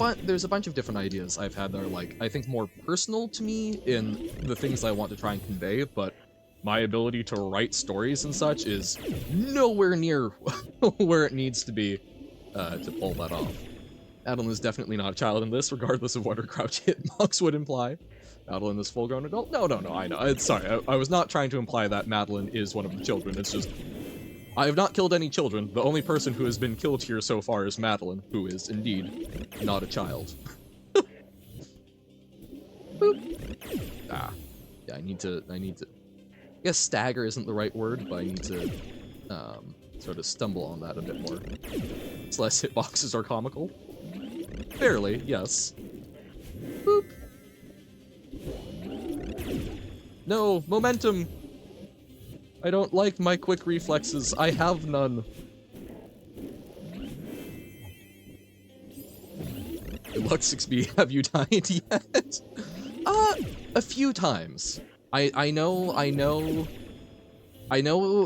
bunch of different ideas I've had that are like I think more personal to me in the things I want to try and convey, but my ability to write stories and such is nowhere near where it needs to be to pull that off. Madeline is definitely not a child in this, regardless of what her crouch hitbox would imply. Madeline is full-grown adult? No, I know. Sorry, I was not trying to imply that Madeline is one of the children. It's just, I have not killed any children. The only person who has been killed here so far is Madeline, who is indeed not a child. Yeah, I need to, I guess stagger isn't the right word, but I need to, sort of stumble on that a bit more. Celeste hitboxes are comical. Fairly, yes. Boop. No, momentum! I don't like my quick reflexes. I have none. Good luck, 6B. Have you died yet? A few times. I know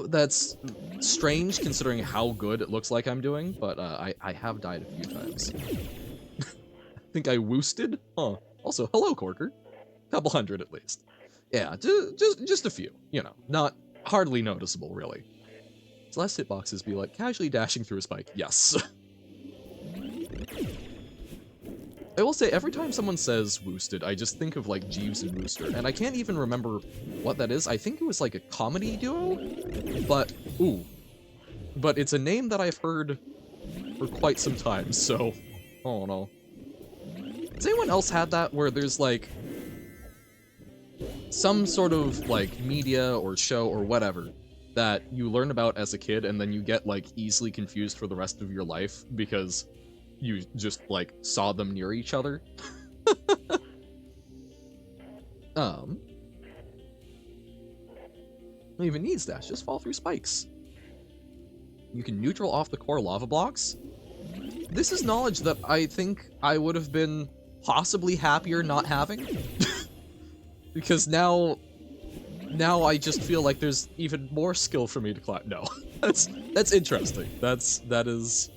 that's strange considering how good it looks like I'm doing, but I have died a few times. I think I woosted? Huh. Also, hello, Corker. Couple hundred at least. Yeah, just a few, you know, not hardly noticeable, really. Celeste hitboxes be like casually dashing through a spike. Yes. I will say, every time someone says woosted, I just think of like Jeeves and Wooster, and I can't even remember what that is. I think it was like a comedy duo, but it's a name that I've heard for quite some time, so I don't know. Has anyone else had that where there's like some sort of like media or show or whatever that you learn about as a kid and then you get like easily confused for the rest of your life because you just like saw them near each other? Don't even need dash, just fall through spikes. You can neutral off the core lava blocks. This is knowledge that I think I would have been possibly happier not having. Because now I just feel like there's even more skill for me to climb. No, that's interesting. That is.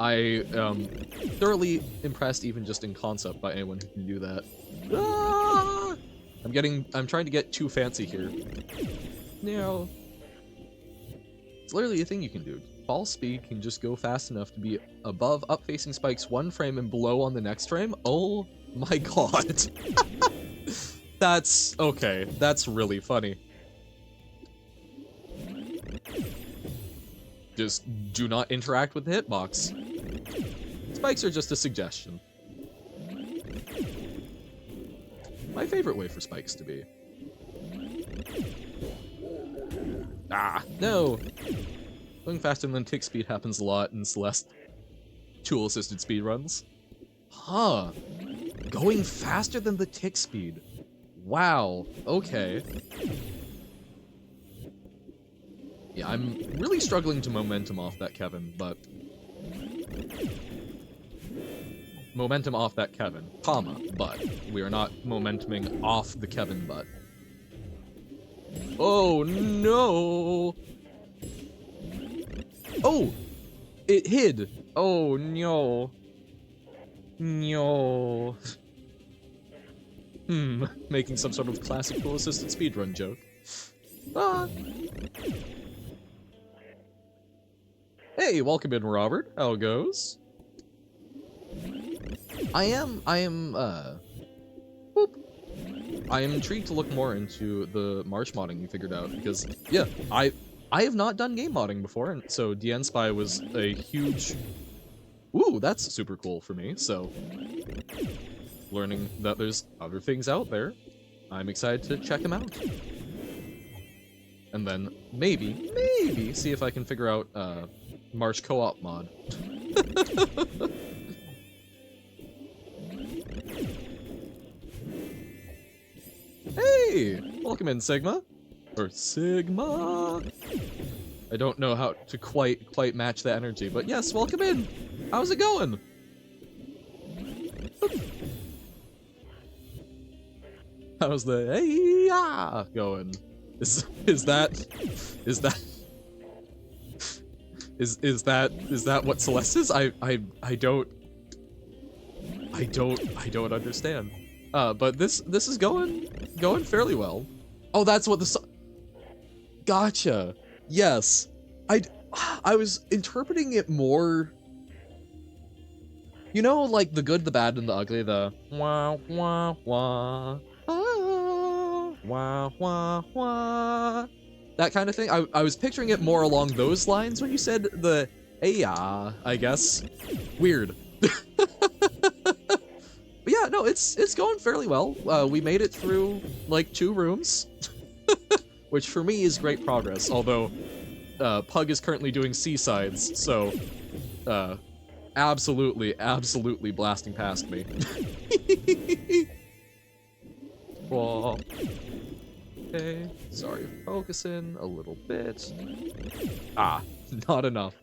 I am thoroughly impressed, even just in concept, by anyone who can do that. Ah! I'm trying to get too fancy here. No. It's literally a thing you can do. Ball speed can just go fast enough to be above up-facing spikes one frame and below on the next frame? Oh my god. That's... okay, that's really funny. Just do not interact with the hitbox. Spikes are just a suggestion. My favorite way for spikes to be. Ah, no! Going faster than tick speed happens a lot in Celeste tool-assisted speedruns. Huh. Going faster than the tick speed. Wow, okay. Yeah, I'm really struggling to momentum off that Kevin, but... momentum off that Kevin, comma, but. We are not momentuming off the Kevin butt. Oh, no! Oh! It hid! Oh, no. No. Making some sort of classic tool-assisted speedrun joke. Ah. Hey, welcome in, Robert. How it goes? I am intrigued to look more into the March modding you figured out, because, yeah, I have not done game modding before, and so DN Spy was a huge... Ooh, that's super cool for me, so... learning that there's other things out there, I'm excited to check them out. And then, maybe, see if I can figure out, March co-op mod. Hey! Welcome in, Sigma. Or Sigma! I don't know how to quite match the energy, but yes, welcome in! How's it going? How's the hey-ya going? Is that what Celeste is? I don't understand. But this is going fairly well. Oh, that's what the gotcha. Yes. I was interpreting it more, you know, like the good, the bad, and the ugly, the wah wah wah wah wah wah, that kind of thing. I was picturing it more along those lines when you said the yeah, I guess. Weird. But yeah, no, it's going fairly well. We made it through like 2 rooms, which for me is great progress. Although Pug is currently doing C-sides, so absolutely blasting past me. Whoa. Okay, sorry, focusing a little bit. Ah, not enough.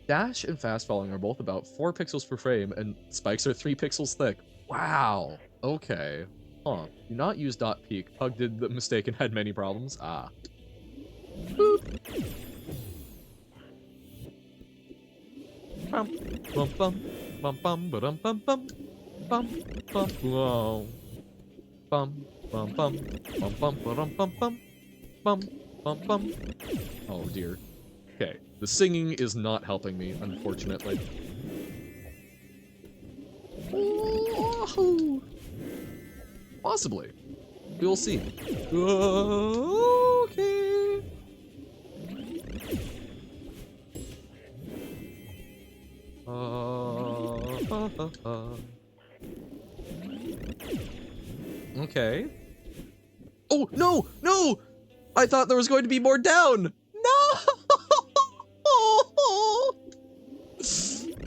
Dash and fast falling are both about 4 pixels per frame, and spikes are 3 pixels thick. Wow. Okay. Huh. Do not use dot peak. Pug did the mistake and had many problems. Ah. Boop. Bum bum bum bum bum bum bum bum bum bum whoa. Bum bum bum bum bum bum bum bum bum bum bum. Oh dear. Okay, the singing is not helping me, unfortunately. Oh, possibly. We will see. Okay. Okay. Oh, no! No! I thought there was going to be more down! No!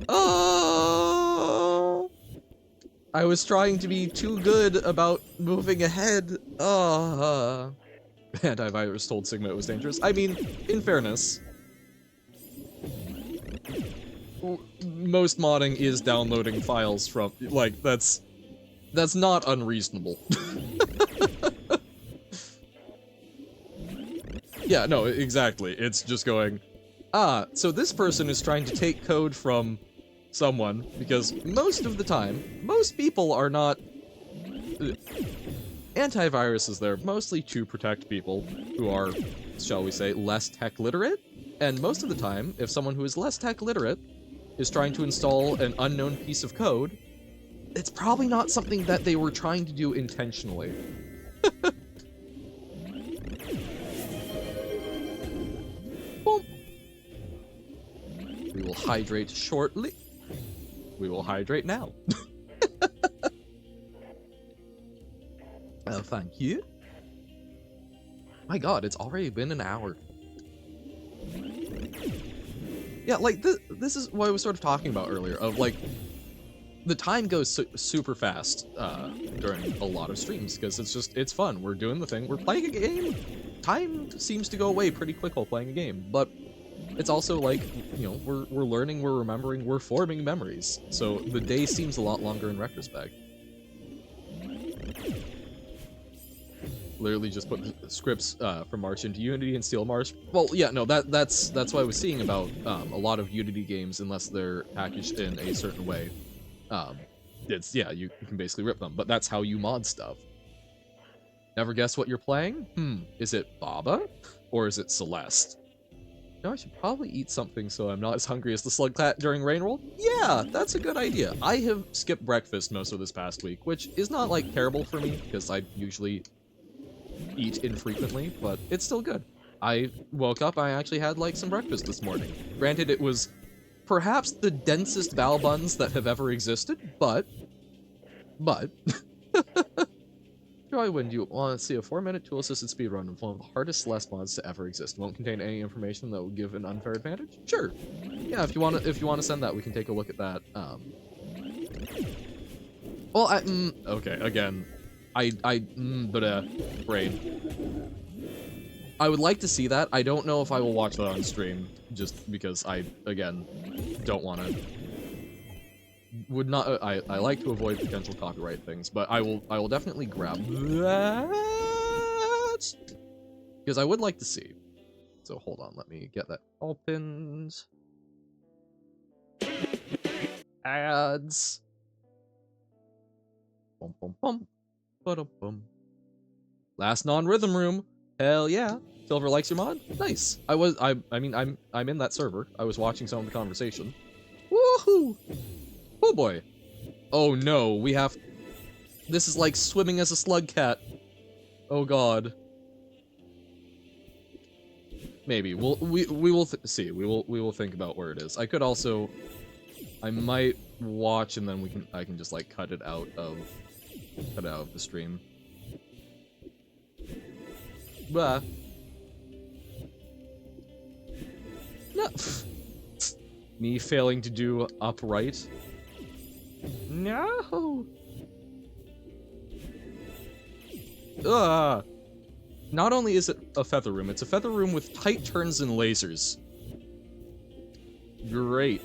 Oh! I was trying to be too good about moving ahead. Antivirus told Sigma it was dangerous. I mean, in fairness, most modding is downloading files from, like, that's not unreasonable. Yeah, no, exactly. It's just going, so this person is trying to take code from someone, because most of the time, most people are not... Antivirus is there mostly to protect people who are, shall we say, less tech literate. And most of the time, if someone who is less tech literate is trying to install an unknown piece of code, it's probably not something that they were trying to do intentionally. Boom. We will hydrate shortly. We will hydrate now. Oh, thank you. My god, it's already been an hour. Yeah, like, this is what I was sort of talking about earlier, of, like, the time goes super fast during a lot of streams, because it's fun. We're doing the thing. We're playing a game. Time seems to go away pretty quick while playing a game, but it's also like, you know, we're learning, we're remembering, we're forming memories. So the day seems a lot longer in retrospect. Literally just put the scripts from March into Unity and steal March. Well, yeah, no, that's what I was seeing about a lot of Unity games, unless they're packaged in a certain way. Yeah, you can basically rip them, but that's how you mod stuff. Never guess what you're playing? Is it Baba? Or is it Celeste? No, I should probably eat something so I'm not as hungry as the slug cat during Rainworld. Yeah, that's a good idea. I have skipped breakfast most of this past week, which is not, like, terrible for me, because I usually eat infrequently, but it's still good. I woke up, I actually had, like, some breakfast this morning. Granted, it was perhaps the densest bao buns that have ever existed, but... Joy, when you want to see a 4-minute tool-assisted speedrun of one of the hardest Celeste mods to ever exist. Won't contain any information that will give an unfair advantage? Sure. Yeah, if you want to send that, we can take a look at that. Well, okay, again, brain. I would like to see that. I don't know if I will watch that on stream, just because I, again, don't want to. Would not. I like to avoid potential copyright things, but I will definitely grab that because I would like to see. So hold on, let me get that opened. Ads. Bum bum bum. Ba-dum-bum. Last non-rhythm room. Hell yeah. Silver likes your mod. Nice. I mean I'm in that server. I was watching some of the conversation. Woohoo! Oh boy. Oh no, we have... This is like swimming as a slug cat. Oh god. Maybe. We will see. We will think about where it is. I could also... I might watch and then I can just like cut it out of the stream. Bah. No. Me failing to do upright. No! Ugh! Not only is it a feather room, it's a feather room with tight turns and lasers. Great.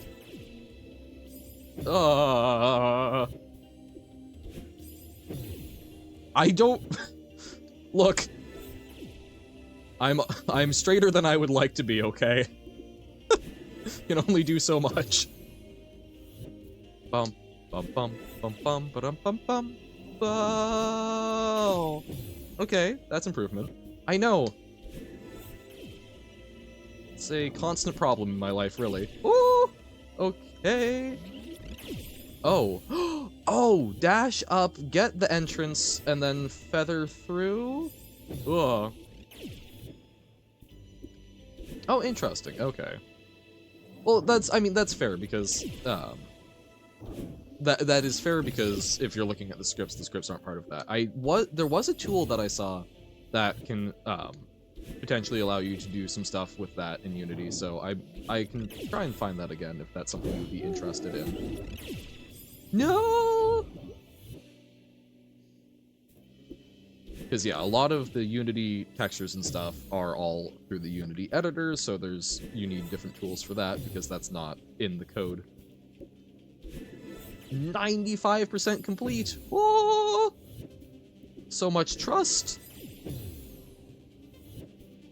I don't... Look. I'm straighter than I would like to be, okay? Can only do so much. Bum. Bum bum bum bum ba-dum bum bum. Oh. Okay, that's improvement. I know. It's a constant problem in my life, really. Ooh. Okay. Oh. Oh, dash up, get the entrance, and then feather through? Ugh. Oh, interesting. Okay. Well, that's fair because that is fair because if you're looking at the scripts aren't part of that. There was a tool that I saw that can potentially allow you to do some stuff with that in Unity, so I can try and find that again if that's something you'd be interested in. No! Because yeah, a lot of the Unity textures and stuff are all through the Unity editor, so you need different tools for that because that's not in the code. 95% complete! Oh! So much trust!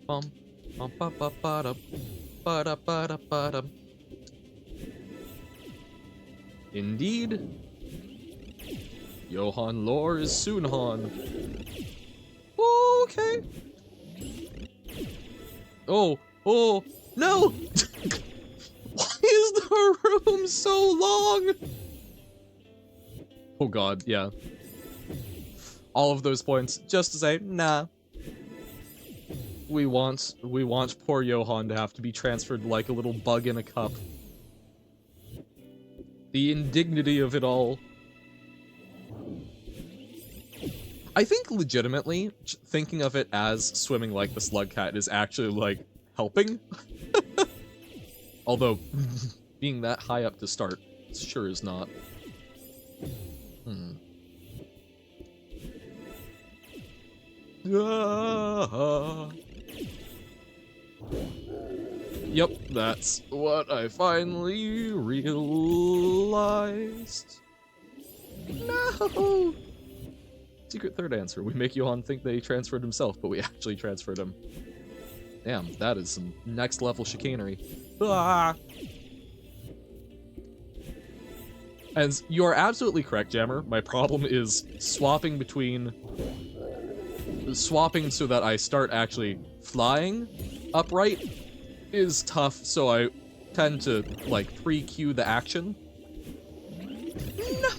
Bum, bum, ba, ba, ba, da, ba, da, ba, da, ba, da. Indeed. Johan Lore is Soonhan. Okay. Oh, No! Why is the room so long? Oh god, yeah. All of those points just to say, nah. We want poor Johann to have to be transferred like a little bug in a cup. The indignity of it all. I think legitimately, thinking of it as swimming like the slug cat is actually, like, helping. Although, being that high up to start sure is not. Yep, that's what I finally realized. No! Secret third answer. We make Johann think that he transferred himself, but we actually transferred him. Damn, that is some next level chicanery. Ah! And you are absolutely correct, Jammer. My problem is swapping so that I start actually flying upright is tough, so I tend to, like, pre-cue the action.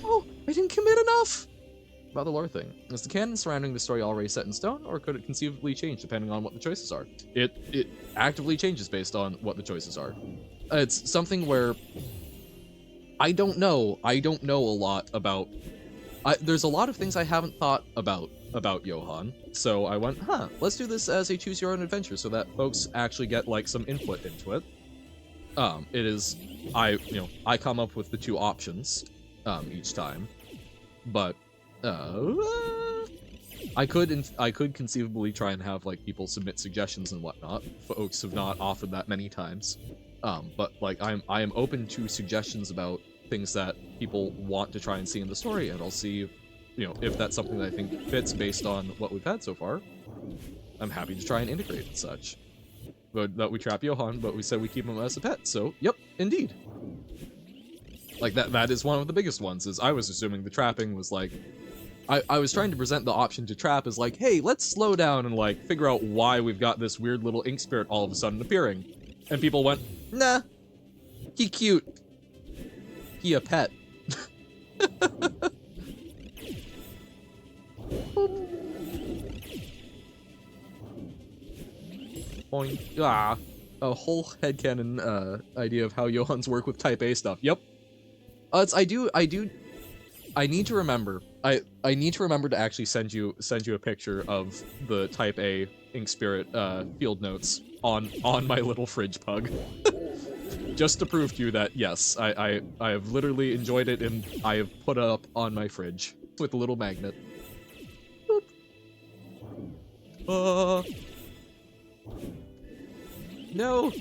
No! I didn't commit enough! About the lore thing. Is the canon surrounding the story already set in stone, or could it conceivably change depending on what the choices are? It actively changes based on what the choices are. It's something where I don't know a lot about. There's a lot of things I haven't thought about Johann, so I went, let's do this as a choose your own adventure so that folks actually get like some input into it. It is, I come up with the two options each time, but I could conceivably try and have like people submit suggestions and whatnot. Folks have not offered that many times, but like I am open to suggestions about things that people want to try and see in the story, and I'll see, if that's something that I think fits based on what we've had so far. I'm happy to try and integrate and such. But that we trap Johann, but we said we keep him as a pet, so yep, indeed. Like that is one of the biggest ones, is I was assuming the trapping was like, I was trying to present the option to trap as like, hey, let's slow down and like figure out why we've got this weird little ink spirit all of a sudden appearing. And people went, nah, he cute. He a pet. Point. A whole headcanon idea of how Johann's work with Type A stuff. Yep. I need to remember. I need to remember to actually send you a picture of the Type A ink spirit field notes on my little fridge pug. Just to prove to you that yes, I have literally enjoyed it, and I have put it up on my fridge with a little magnet. Boop. No.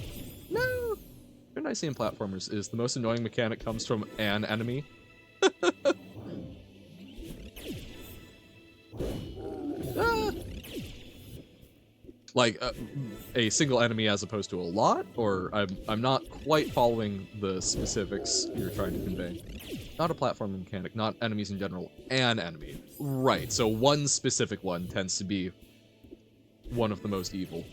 What I see in platformers is the most annoying mechanic comes from an enemy. Like a single enemy as opposed to a lot, or I'm not quite following the specifics you're trying to convey. Not a platform mechanic, not enemies in general, an enemy. Right, so one specific one tends to be one of the most evil.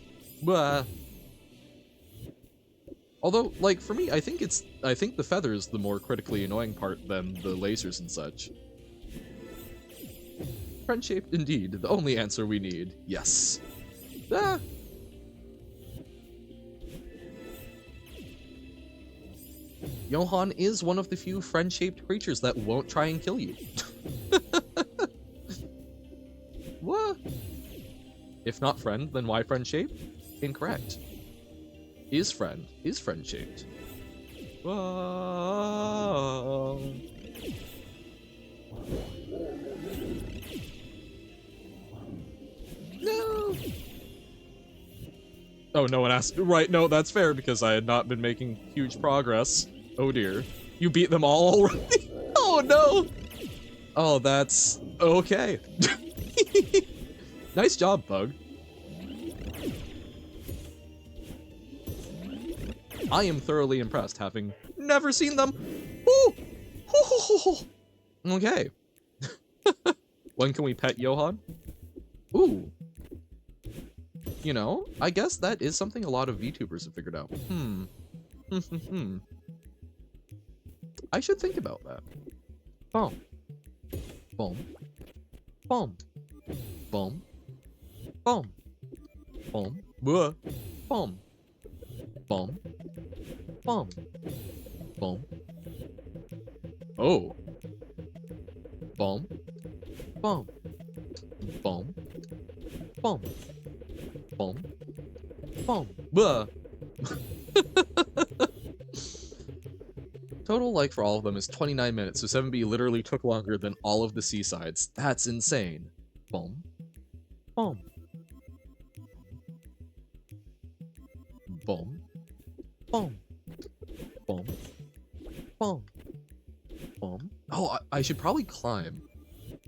Although, like, for me, I think the feather is the more critically annoying part than the lasers and such. Friend-shaped indeed, the only answer we need. Yes. Johann is one of the few friend-shaped creatures that won't try and kill you. What? If not friend, then why friend-shaped? Incorrect. Is friend-shaped. Whoa. No! Oh, no one asked. Right, no, that's fair, because I had not been making huge progress. Oh dear. You beat them all already? Oh no! Oh, that's... okay. Nice job, Bug. I am thoroughly impressed, having never seen them. Ooh! Okay. When can we pet Johann? Ooh. You know, I guess that is something a lot of VTubers have figured out. I should think about that. Boom. Boom. Boom. Boom. Boom. Boom. Boom. Boom. Boom. Boom. Boom. Oh. Boom. Boom. Boom. Boom. Boom. Boom. Blah. Total like for all of them is 29 minutes, so 7B literally took longer than all of the C-sides. That's insane. Boom. Boom. Boom. Boom. Boom. Boom. Boom. Oh, I should probably climb.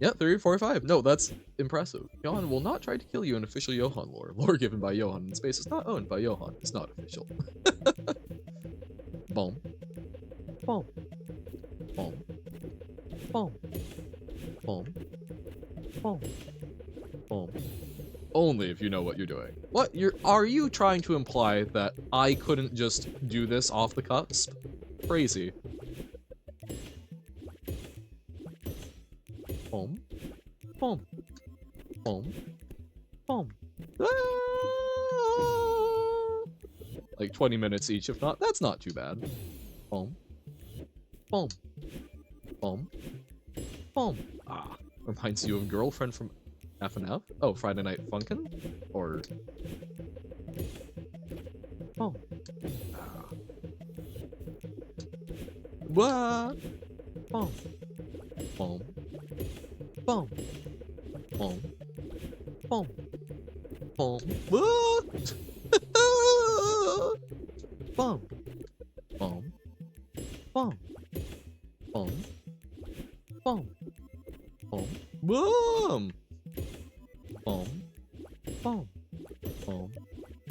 Yeah, 345. No, that's impressive. Johan will not try to kill you in official Johan lore. Lore given by Johan in space is not owned by Johan. It's not official. Boom. Boom. Boom. Boom. Boom. Boom. Boom. Only if you know what you're doing. What? Are you trying to imply that I couldn't just do this off the cusp? Crazy. Boom. Boom. Boom. Boom. Ah! Like 20 minutes each, if not. That's not too bad. Boom. Boom. Boom. Boom. Ah. Reminds you of girlfriend from F&F? Oh, Friday Night Funkin'? Or... Boom. Ah. Wah! Boom. Boom. Boom. Boom. Boom. Boom. Wah! Boom. Boom. Boom. Boom. Boom. Boom. Boom. Boom. Boom. Boom.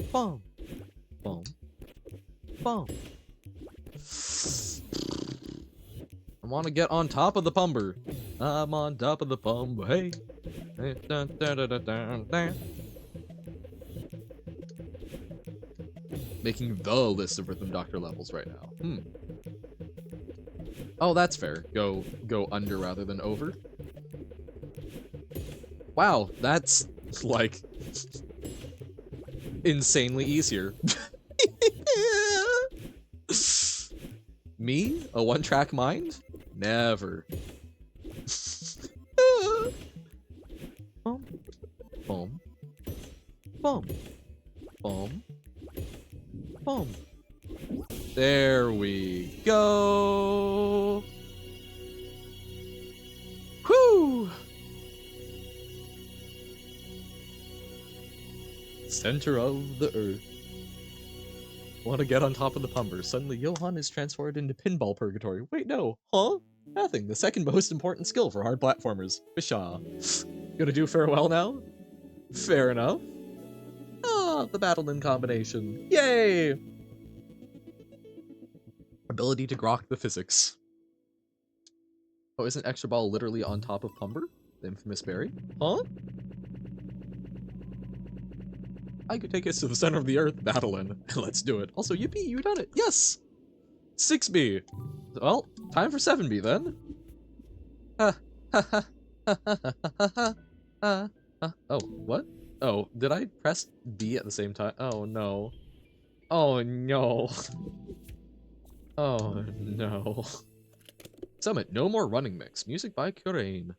Boom. Boom. Boom. I want to get on top of the pumber. I'm on top of the pump, hey. Dun, dun, dun, dun, dun, dun. Making the list of Rhythm Doctor levels right now. Oh, that's fair. Go under rather than over. Wow, that's like insanely easier. Me? A one-track mind? Never. Boom. Boom. Boom. Boom. Boom. There we go. Whew. Center of the earth. Want to get on top of the pumper. Suddenly Johan is transformed into pinball purgatory. Wait, no. Huh? Nothing. The second most important skill for hard platformers. Pshaw. Gonna do farewell now? Fair enough. Ah, the Battleman combination. Yay! Ability to grok the physics. Oh, isn't Extra Ball literally on top of Pumber? The infamous berry? Huh? I could take us to the center of the earth, Battleman. Let's do it. Also, yippee, you done it. Yes! 6B. Well, time for 7B then. Oh, what? Oh, did I press B at the same time? Oh, no. Oh, no. Oh, no. Summit, no more running mix. Music by Kurain.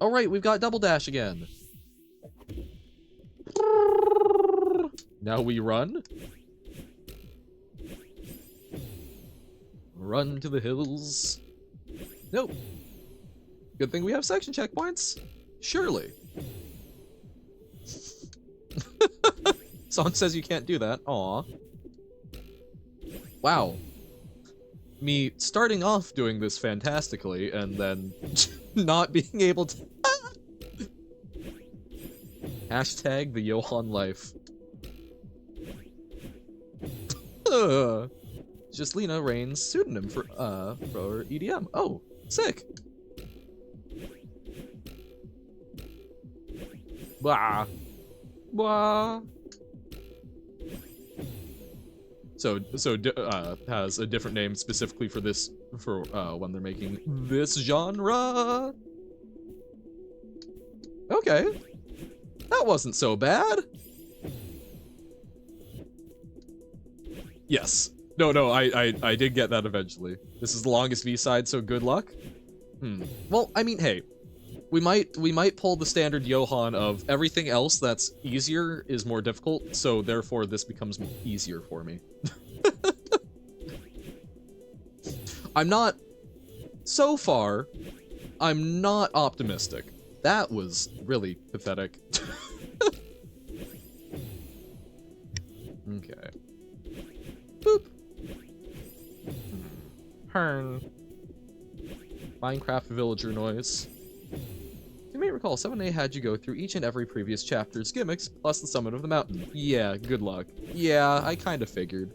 Oh, right, we've got Double Dash again. Now we run. Run to the hills. Nope. Good thing we have section checkpoints. Surely. Song says you can't do that. Aw. Wow. Me starting off doing this fantastically and then not being able to... Hashtag the Johan life. Just Lena Rain's pseudonym for EDM. Oh, sick. Blah. Blah. So has a different name specifically for this, for when they're making this genre. Okay. That wasn't so bad. Yes. No, I did get that eventually. This is the longest V-side, so good luck. Well, I mean, hey, we might pull the standard Johan of everything else that's easier is more difficult, so therefore this becomes easier for me. So far, I'm not optimistic. That was really pathetic. Okay. Boop. Hern. Minecraft villager noise. You may recall 7A had you go through each and every previous chapter's gimmicks, plus the summit of the mountain. Yeah, good luck. Yeah, I kind of figured.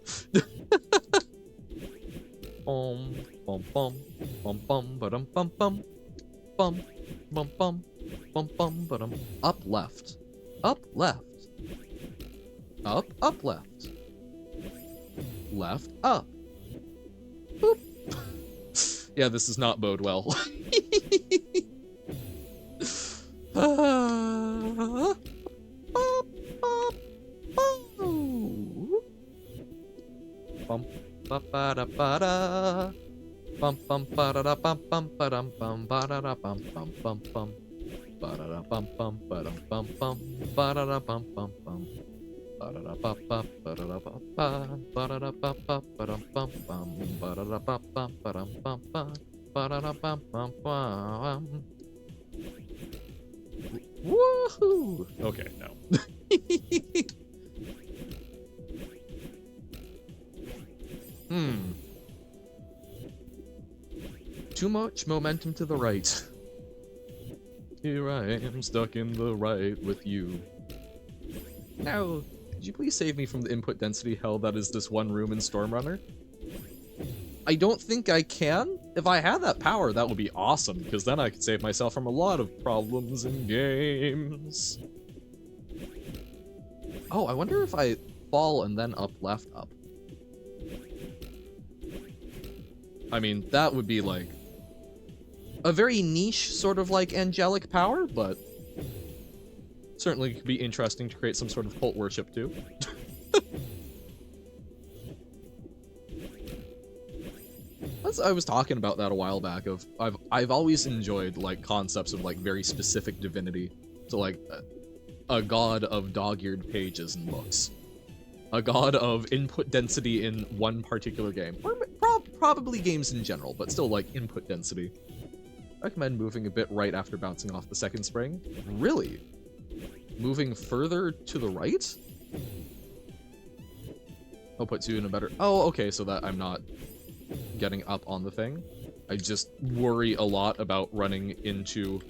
Bum bum bum bum bum ba-dum bum bum bum bum bum bum bum ba-dum. Up left. Up left. Up left. Left up. Boop. Yeah, this does not bode well. Bum ba ba da ba da. Bum bum ba da da bum bum ba dum bum ba da da bum bum bum bum ba da da bum bum ba dum bum bum ba da da bum bum bum ba da da ba ba ba da da ba ba da da ba ba ba dum bum bum ba da da ba ba ba dum bum bum ba da da bum bum bum. Woohoo! Okay, no. Too much momentum to the right. Here I am, stuck in the right with you. Now, could you please save me from the input density hell that is this one room in Stormrunner? I don't think I can. If I had that power, that would be awesome, because then I could save myself from a lot of problems in games. Oh, I wonder if I fall and then up, left, up. I mean, that would be like a very niche sort of like angelic power, but certainly could be interesting to create some sort of cult worship too. I was talking about that a while back. I've always enjoyed like concepts of like very specific divinity, so like a god of dog-eared pages and books, a god of input density in one particular game, or probably games in general, but still like input density. I recommend moving a bit right after bouncing off the second spring. Really? Moving further to the right? I'll put you in a better... Oh, okay, so that I'm not getting up on the thing. I just worry a lot about running into...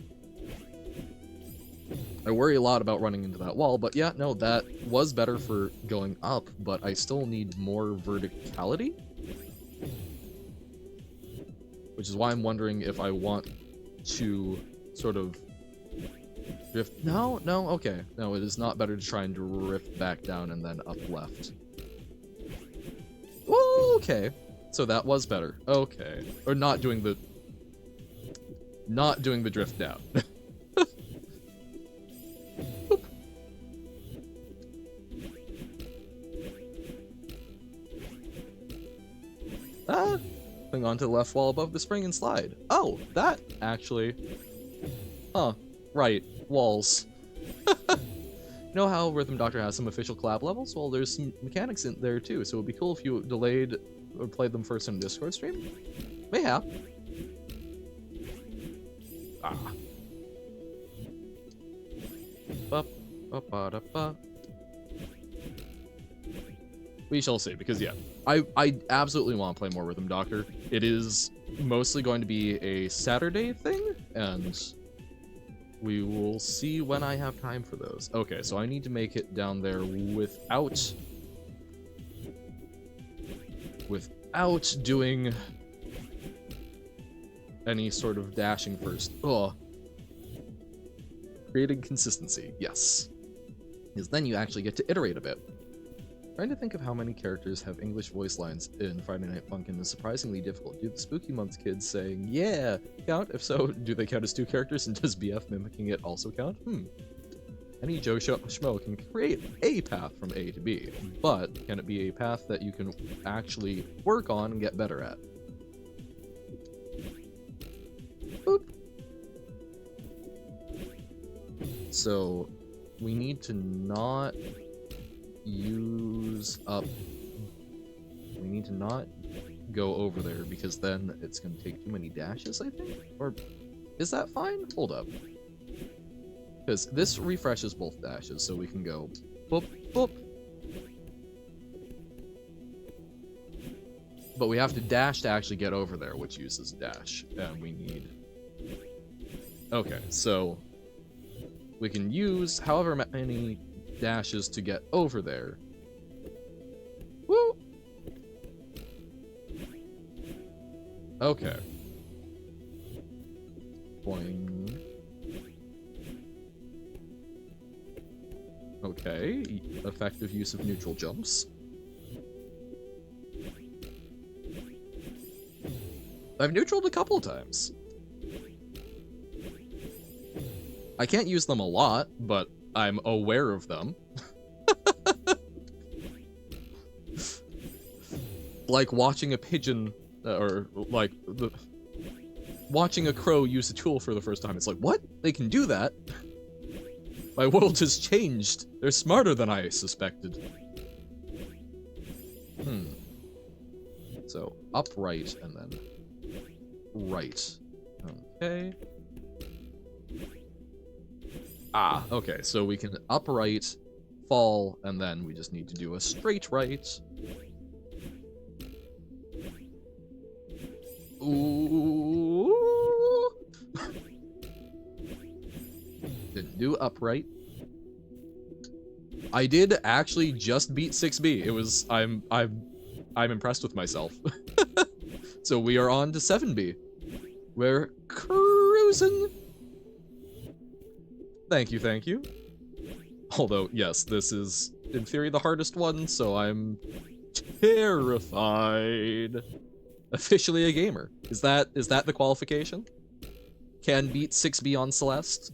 I worry a lot about running into that wall, but yeah, no, that was better for going up, but I still need more verticality. Which is why I'm wondering if I want to sort of drift... No, okay. No, it is not better to try and drift back down and then up left. Oh, okay. So that was better. Okay. Or not doing the drift down. Cling onto the left wall above the spring and slide. Oh, that actually. Huh. Right. Walls. You know how Rhythm Doctor has some official collab levels? Well, there's some mechanics in there too, so it would be cool if you delayed or played them first in a Discord stream. Mayhap. Ah. Ba, ba, ba, da, ba. We shall see, because yeah, I absolutely want to play more Rhythm Doctor. It is mostly going to be a Saturday thing, and we will see when I have time for those. Okay, so I need to make it down there without doing any sort of dashing first. Ugh. Creating consistency, yes. Because then you actually get to iterate a bit. Trying to think of how many characters have English voice lines in Friday Night Funkin' is surprisingly difficult. Do the Spooky Months kids saying, yeah, count? If so, do they count as 2 characters, and does BF mimicking it also count? Any Joe Schmo can create a path from A to B, but can it be a path that you can actually work on and get better at? Boop. So, we need to not use up... We need to not go over there, because then it's going to take too many dashes, I think? Or is that fine? Hold up. Because this refreshes both dashes, so we can go boop, boop. But we have to dash to actually get over there, which uses dash, and we need... Okay, so we can use however many dashes to get over there. Woo! Okay. Boing. Okay, effective use of neutral jumps. I've neutraled a couple of times. I can't use them a lot, but I'm aware of them. Like watching a pigeon, or like watching a crow use a tool for the first time. It's like, what? They can do that? My world has changed. They're smarter than I suspected. So, upright, and then right. Okay. Ah, okay, so we can upright, fall, and then we just need to do a straight right. Ooh. Didn't do upright. I did actually just beat 6B. It was I'm impressed with myself. So we are on to 7B. We're cruising. Thank you, thank you. Although, yes, this is in theory the hardest one, so I'm terrified. Officially a gamer. Is that the qualification? Can beat 6B on Celeste?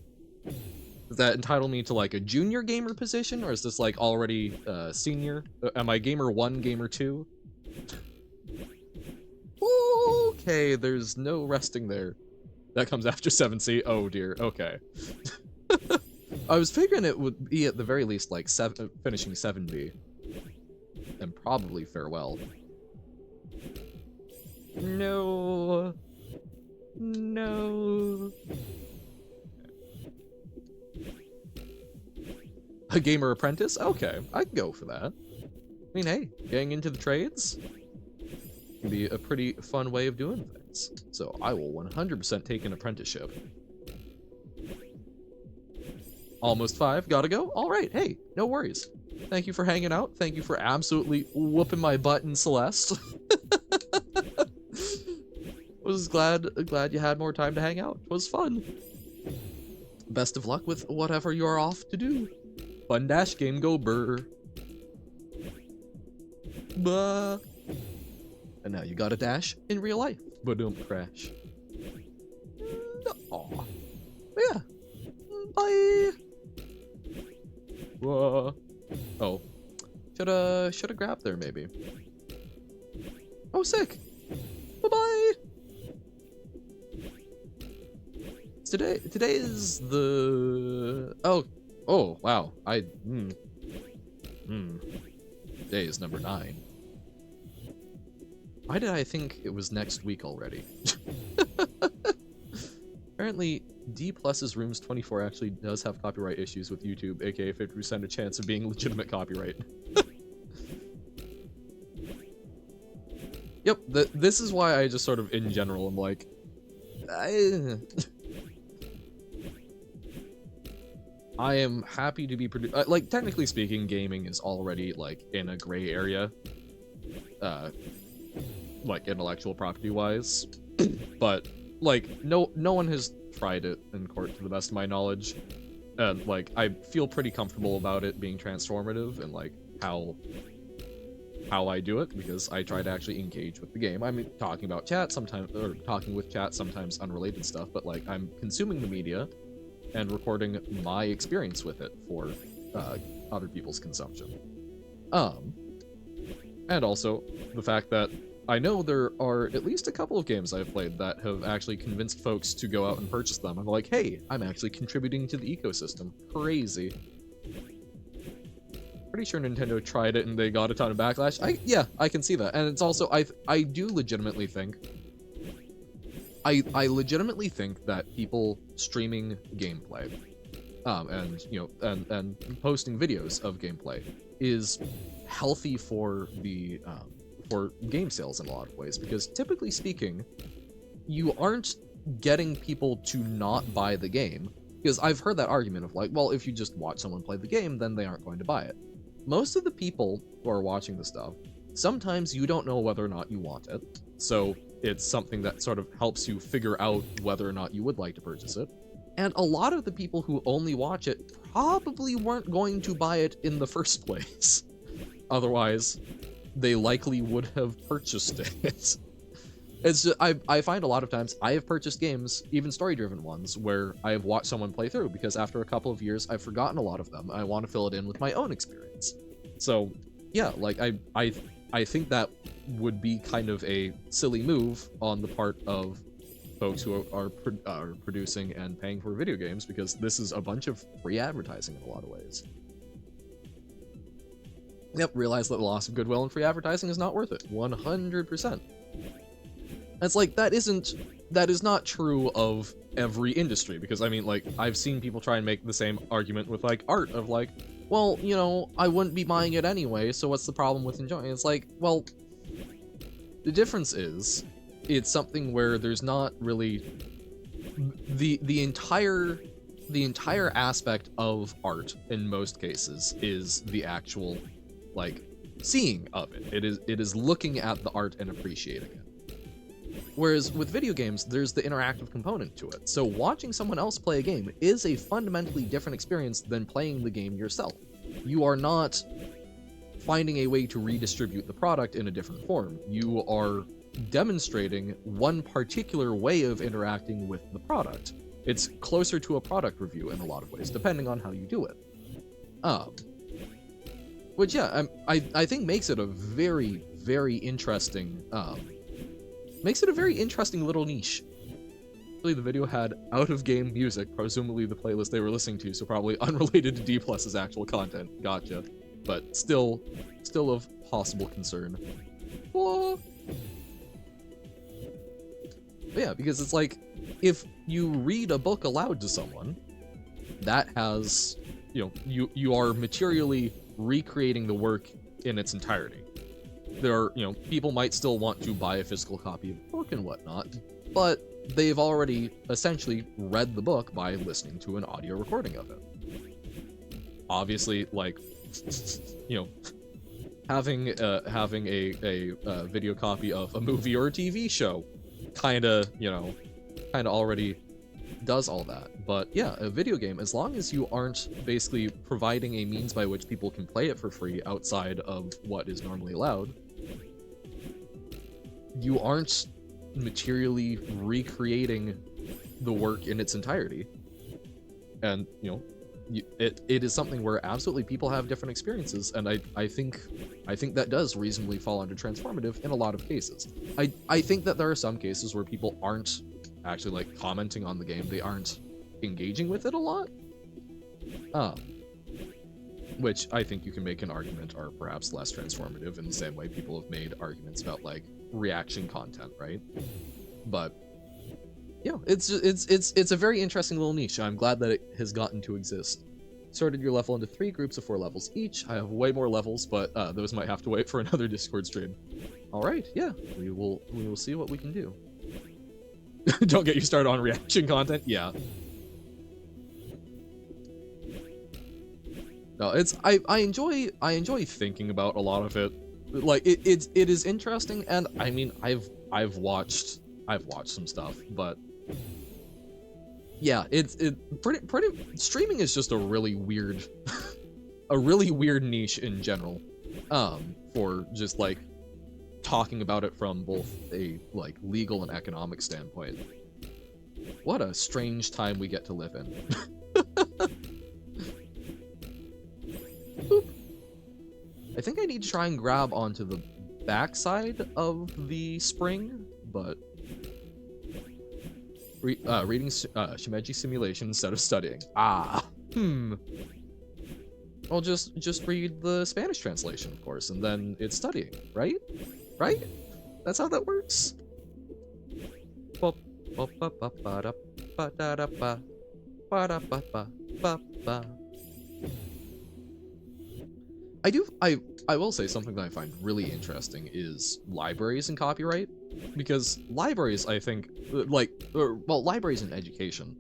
Does that entitle me to like a junior gamer position, or is this like already senior? Am I gamer 1, gamer 2? Okay, there's no resting there. That comes after 7C. Oh dear, okay. I was figuring it would be at the very least like finishing 7B. And probably farewell. No. No. A gamer apprentice? Okay, I can go for that. I mean, hey, getting into the trades can be a pretty fun way of doing things. So I will 100% take an apprenticeship. Almost 5, gotta go? Alright, hey, no worries. Thank you for hanging out. Thank you for absolutely whooping my butt in Celeste. Was glad you had more time to hang out. It was fun. Best of luck with whatever you're off to do. Fun dash game go brr. Bah. And now you got a dash in real life. But don't crash. Aw. Yeah. Bye. Whoa. Oh. Shoulda grabbed there maybe. Oh, sick. Bye-bye. Today is the... Oh, wow. Today is number 9. Why did I think it was next week already? Apparently, D+'s Rooms 24 actually does have copyright issues with YouTube, aka 50% a chance of being legitimate copyright. Yep, this is why I just sort of, in general, am like... I am happy to be like, technically speaking, gaming is already, like, in a gray area. Like, intellectual property-wise. But, like, no one has tried it in court, to the best of my knowledge. And like I feel pretty comfortable about it being transformative and like how I do it, because I try to actually engage with the game. I'm talking about chat sometimes, or talking with chat, sometimes unrelated stuff, but like I'm consuming the media and recording my experience with it for other people's consumption. And also the fact that I know there are at least a couple of games I've played that have actually convinced folks to go out and purchase them. I'm like, hey, I'm actually contributing to the ecosystem. Crazy. Pretty sure Nintendo tried it and they got a ton of backlash. Yeah, I can see that. And it's also, I do legitimately think, I legitimately think that people streaming gameplay, and, you know, and posting videos of gameplay is healthy for the, for game sales in a lot of ways, because typically speaking, you aren't getting people to not buy the game, because I've heard that argument of like, well, if you just watch someone play the game, then they aren't going to buy it. Most of the people who are watching the stuff, sometimes you don't know whether or not you want it, so it's something that sort of helps you figure out whether or not you would like to purchase it. And a lot of the people who only watch it probably weren't going to buy it in the first place. Otherwise, they likely would have purchased it. It's just, I find a lot of times I have purchased games, even story-driven ones, where I have watched someone play through, because after a couple of years, I've forgotten a lot of them. I want to fill it in with my own experience. So, yeah, like, I think that would be kind of a silly move on the part of folks who are producing and paying for video games, because this is a bunch of free advertising in a lot of ways. Yep, realize that the loss of goodwill and free advertising is not worth it. 100%. It's like, that is not true of every industry, because I mean, like, I've seen people try and make the same argument with like art of like, well, you know, I wouldn't be buying it anyway, so what's the problem with enjoying it? It's like, well, the difference is, it's something where there's not really the entire aspect of art in most cases is the actual, like, seeing of it. It is looking at the art and appreciating it. Whereas with video games, there's the interactive component to it. So watching someone else play a game is a fundamentally different experience than playing the game yourself. You are not finding a way to redistribute the product in a different form. You are demonstrating one particular way of interacting with the product. It's closer to a product review in a lot of ways, depending on how you do it. Which, yeah, I think makes it a very, very interesting, makes it a very interesting little niche. Actually, the video had out-of-game music, presumably the playlist they were listening to, so probably unrelated to D+'s actual content. Gotcha. But still of possible concern. Whoa. But yeah, because it's like, if you read a book aloud to someone, that has, you know, you are materially recreating the work in its entirety. There are, you know, people might still want to buy a physical copy of the book and whatnot, but they've already essentially read the book by listening to an audio recording of it. Obviously, like, you know, having a video copy of a movie or a TV show kinda already does all that. But yeah, a video game, as long as you aren't basically providing a means by which people can play it for free outside of what is normally allowed, you aren't materially recreating the work in its entirety. And, you know, it is something where absolutely people have different experiences, and I think that does reasonably fall under transformative in a lot of cases. I think that there are some cases where people aren't actually, like, commenting on the game, they aren't engaging with it a lot, which I think you can make an argument are perhaps less transformative, in the same way people have made arguments about, like, reaction content, right? But yeah, it's a very interesting little niche. I'm glad that it has gotten to exist. Sorted your level into 3 groups of 4 levels each. I have way more levels, but those might have to wait for another Discord stream. All right, yeah, we will see what we can do. Don't get you started on reaction content. Yeah. No, I enjoy thinking about a lot of it. Like, it is interesting, and I mean, I've watched some stuff, but Yeah, pretty streaming is just a really weird a really weird niche in general. For just like talking about it from both a like legal and economic standpoint. What a strange time we get to live in. Boop. I think I need to try and grab onto the backside of the spring, but reading Shimeji Simulation instead of studying. I'll just read the Spanish translation, of course, and then it's studying, right? Right? That's how that works. I will say something that I find really interesting is libraries and copyright, because libraries, I think, well, libraries and education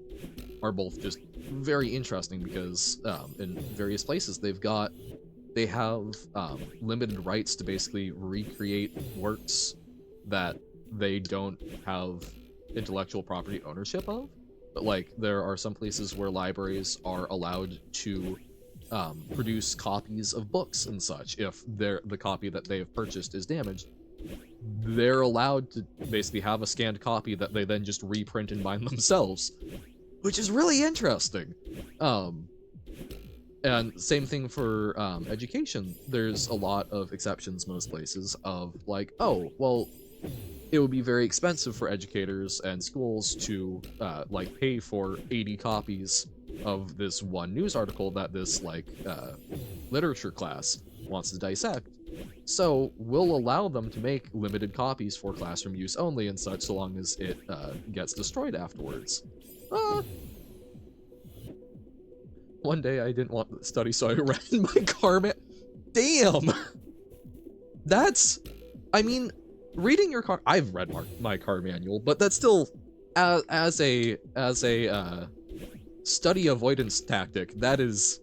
are both just very interesting because in various places they have limited rights to basically recreate works that they don't have intellectual property ownership of. But like there are some places where libraries are allowed to produce copies of books and such. If the copy that they have purchased is damaged, they're allowed to basically have a scanned copy that they then just reprint and bind themselves, which is really interesting. And same thing for education. There's a lot of exceptions most places of like, oh, well, it would be very expensive for educators and schools to like pay for 80 copies of this one news article that this like literature class wants to dissect. So we'll allow them to make limited copies for classroom use only and such, so long as it gets destroyed afterwards. One day I didn't want to study, so I read my car Damn! That's... I mean, reading your car... I've read my car manual, but that's still... As a study avoidance tactic, that is...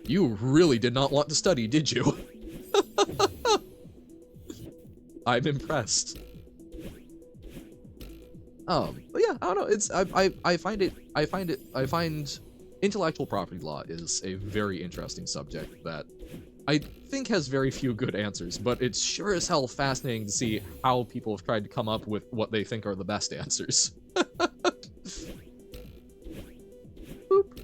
You really did not want to study, did you? I'm impressed. But yeah, I don't know, it's... I find intellectual property law is a very interesting subject that I think has very few good answers, but it's sure as hell fascinating to see how people have tried to come up with what they think are the best answers. Boop.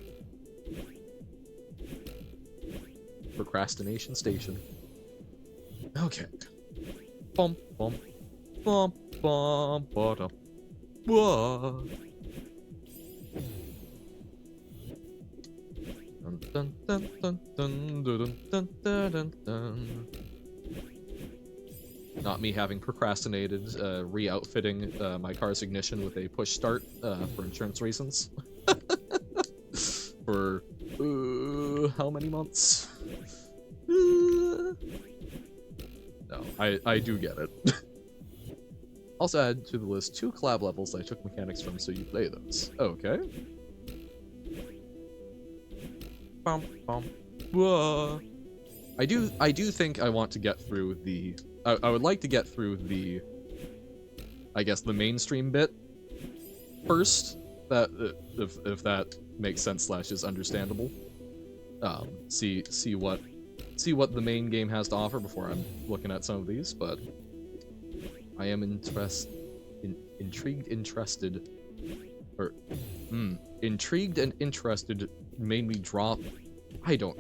Procrastination station. Okay. Bum bum bum bum bum. Whoa. Dun, dun, dun, dun, dun, dun, dun, dun, dun. Not me having procrastinated re-outfitting my car's ignition with a push start for insurance reasons. For how many months? No, I do get it. Also add to the list 2 collab levels I took mechanics from, so you play those. Okay. Bum, bum. Whoa. I do think I want to get through the... I would like to get through the... I guess the mainstream bit first. That if that makes sense / is understandable. See what the main game has to offer before I'm looking at some of these, but I am intrigued and interested made me drop. I don't.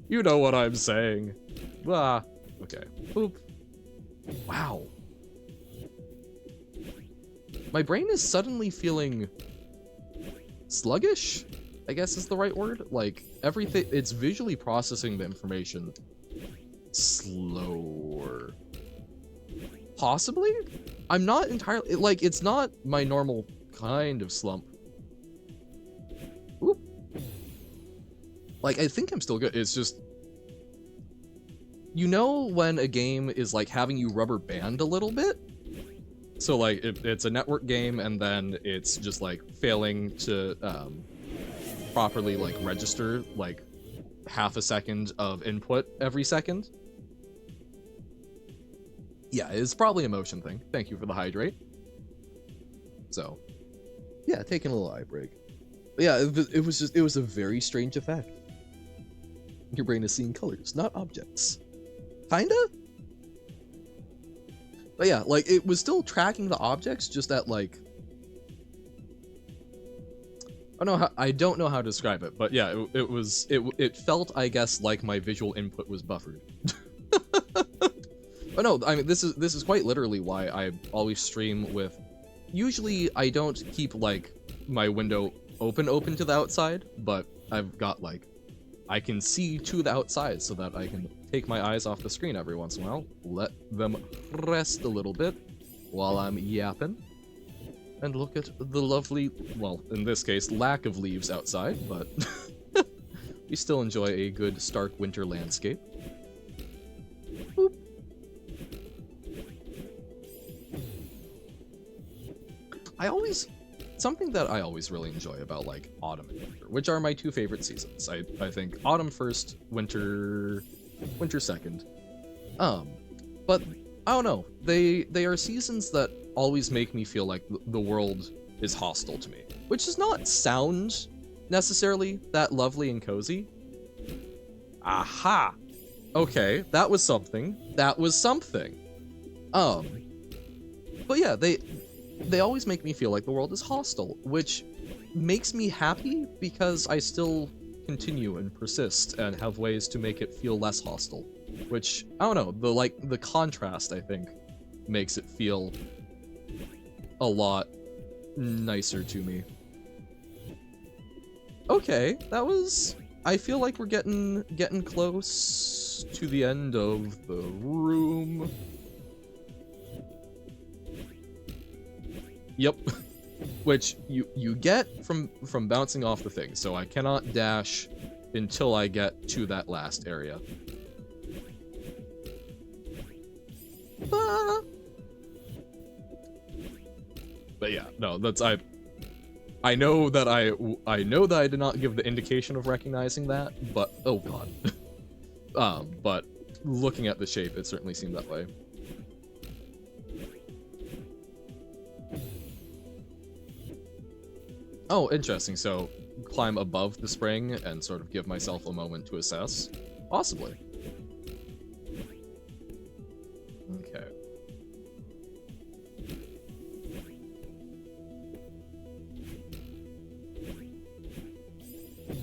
You know what I'm saying. Ah, okay. Boop. Wow. My brain is suddenly feeling sluggish, I guess is the right word. Like, everything, it's visually processing the information slower. Possibly? I'm not entirely, like, it's not my normal kind of slump. Oop. Like, I think I'm still good. It's just, you know when a game is, like, having you rubber band a little bit? So, like, it's a network game, and then it's just, like, failing to properly, like, register, like, half a second of input every second. Yeah, it's probably a motion thing. Thank you for the hydrate. So, Yeah, taking a little eye break. But yeah, it was a very strange effect. Your brain is seeing colors, not objects. Kinda? But yeah, like, it was still tracking the objects, just at, like... I don't know how to describe it, but yeah, it felt, I guess, like my visual input was buffered. But no, I mean, this is quite literally why I always stream with... Usually, I don't keep, like, my window open to the outside, but I've got, like... I can see to the outside so that I can take my eyes off the screen every once in a while, let them rest a little bit while I'm yapping, and look at the lovely, well, in this case, lack of leaves outside, but we still enjoy a good stark winter landscape. Boop. Something that I always really enjoy about, like, autumn and winter, which are my two favorite seasons. I think autumn first, winter second. But I don't know. They are seasons that always make me feel like the world is hostile to me, which does not sound necessarily that lovely and cozy. Aha! Okay, that was something. That was something. But yeah, they always make me feel like the world is hostile, which makes me happy because I still continue and persist and have ways to make it feel less hostile. Which, I don't know, the contrast, I think, makes it feel a lot nicer to me. Okay, that was... I feel like we're getting close to the end of the room. Yep. Which you get from bouncing off the thing, so I cannot dash until I get to that last area. Ah. But yeah, no, that's I know that I know that I did not give the indication of recognizing that, but oh god. But looking at the shape, it certainly seemed that way. Oh, interesting. So, climb above the spring and sort of give myself a moment to assess? Possibly. Okay.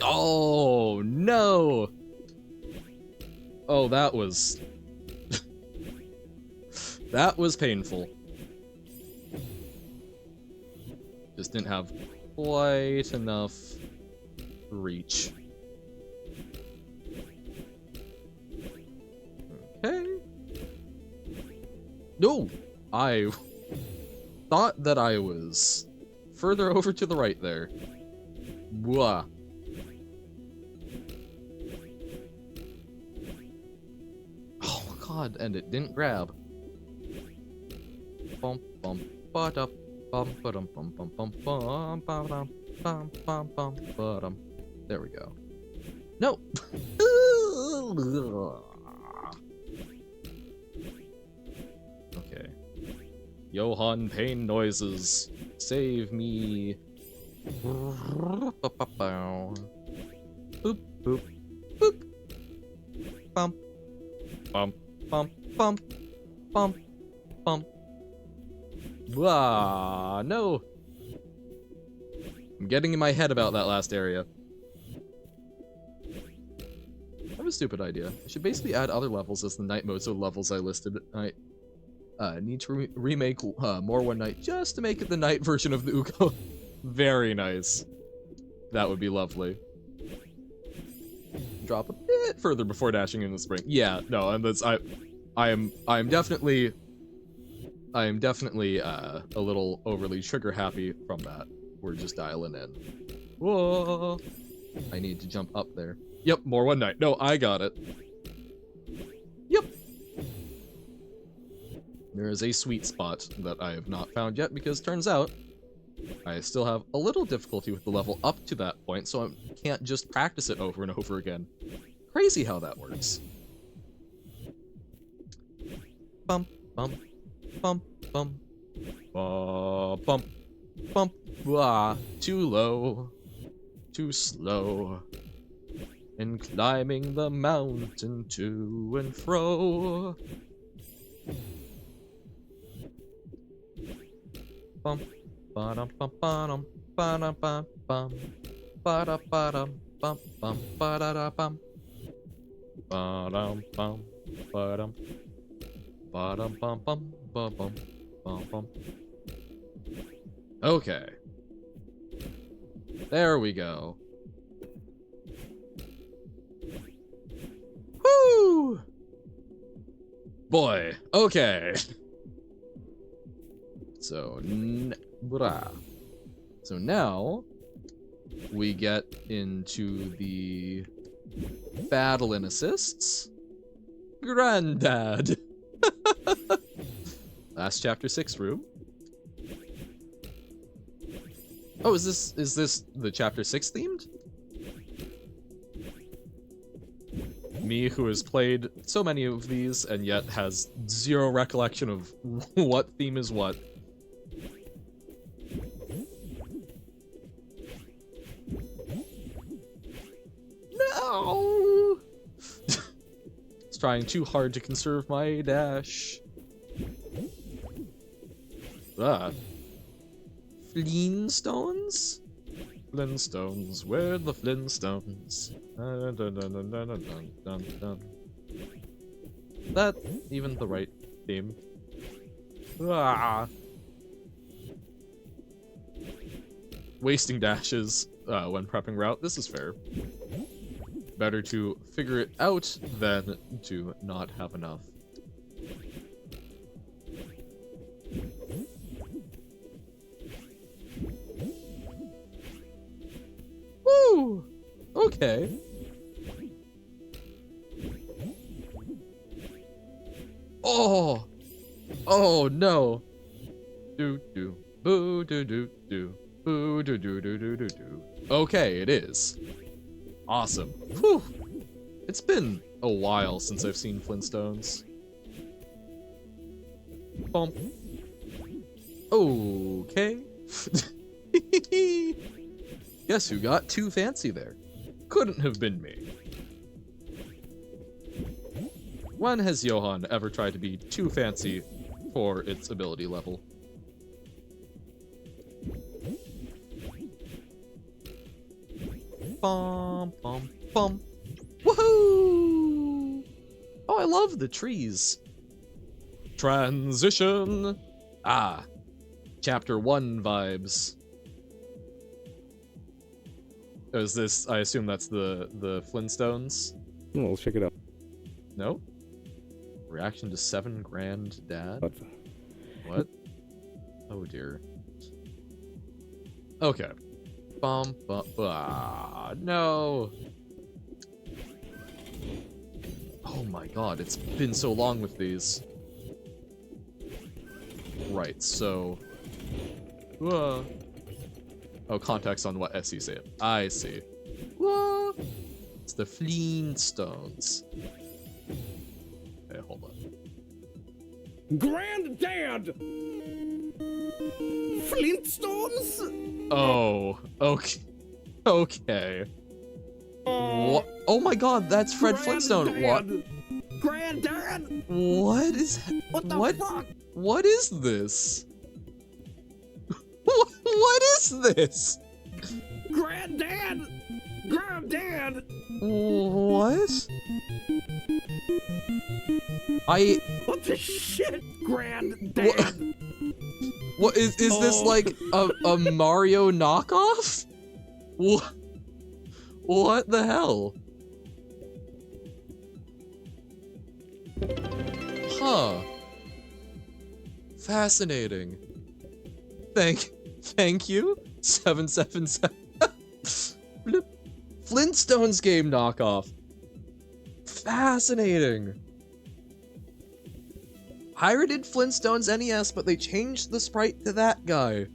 Oh, no! Oh, that was... that was painful. Just didn't have quite enough reach. Okay. No! I thought that I was further over to the right there. Blah. Oh god, and it didn't grab. Bump bump ba-da bum ba-dum bum bum bum bum ba-dum bum bum bum ba-dum. There we go. No! Okay. Johann pain noises. Save me. Boop boop boop. Bump. Bump bump bump bump bump. Blah, no. I'm getting in my head about that last area. I have a stupid idea. I should basically add other levels as the night modes of the levels I listed. I need to remake more One Night just to make it the night version of the Uko. Very nice. That would be lovely. Drop a bit further before dashing in the spring. Yeah, no, and that's I am definitely a little overly trigger happy from that. We're just dialing in. Whoa! I need to jump up there. Yep, more One Night. No, I got it. Yep. There is a sweet spot that I have not found yet because turns out I still have a little difficulty with the level up to that point, so I can't just practice it over and over again. Crazy how that works. Bump, bump, bump, bump, bump, bump, Bump. Ah, too low. Too slow. In climbing the mountain to and fro. Bum. Ba-dum bum ba-dum ba-dum bum bum. Ba-da ba-dum bum bum ba-da-da bum. Ba-dum bum ba-dum. Ba-dum bum bum ba-bum bum bum. Okay. There we go. Woo! Boy, okay. So, so now we get into the battle and assists. Granddad. Last chapter 6 room. Oh, is this the chapter 6 themed? Me, who has played so many of these and yet has zero recollection of what theme is what. No! It's trying too hard to conserve my dash. Ah. Flintstones? Flintstones, where the Flintstones? Dun, dun, dun, dun, dun, dun, dun, dun. That even the right theme? Ah. Wasting dashes when prepping route. This is fair. Better to figure it out than to not have enough. Woo! Okay. Oh! Oh no! Do do boo do do do boo do do do do do do. Okay, it is. Awesome. Whew! It's been a while since I've seen Flintstones. Bump. Okay. Guess who got too fancy there? Couldn't have been me. When has Johan ever tried to be too fancy for its ability level? Bum, bum, bum. Woohoo! Oh, I love the trees. Transition! Ah, chapter 1 vibes. Is this, I assume that's the Flintstones? Oh, let's check it out. No? Reaction to 7 grand dad? What? What? Oh dear. Okay. Bum, bum, ah, no! Oh my god, it's been so long with these. Right, so... Oh, context on what SE said. I see. What? It's the Flintstones. Okay, hold on. Granddad! Flintstones? Oh, okay. Okay. What? Oh my god, that's Fred Flintstone. What? Granddad! What is... What the fuck? What is this? What is this? Granddad! Granddad! What? What the shit? Granddad! What is this like a Mario knockoff? What the hell? Huh. Fascinating. Thank you. 777. Bloop. Flintstones game knockoff. Fascinating. Pirated Flintstones NES, but they changed the sprite to that guy.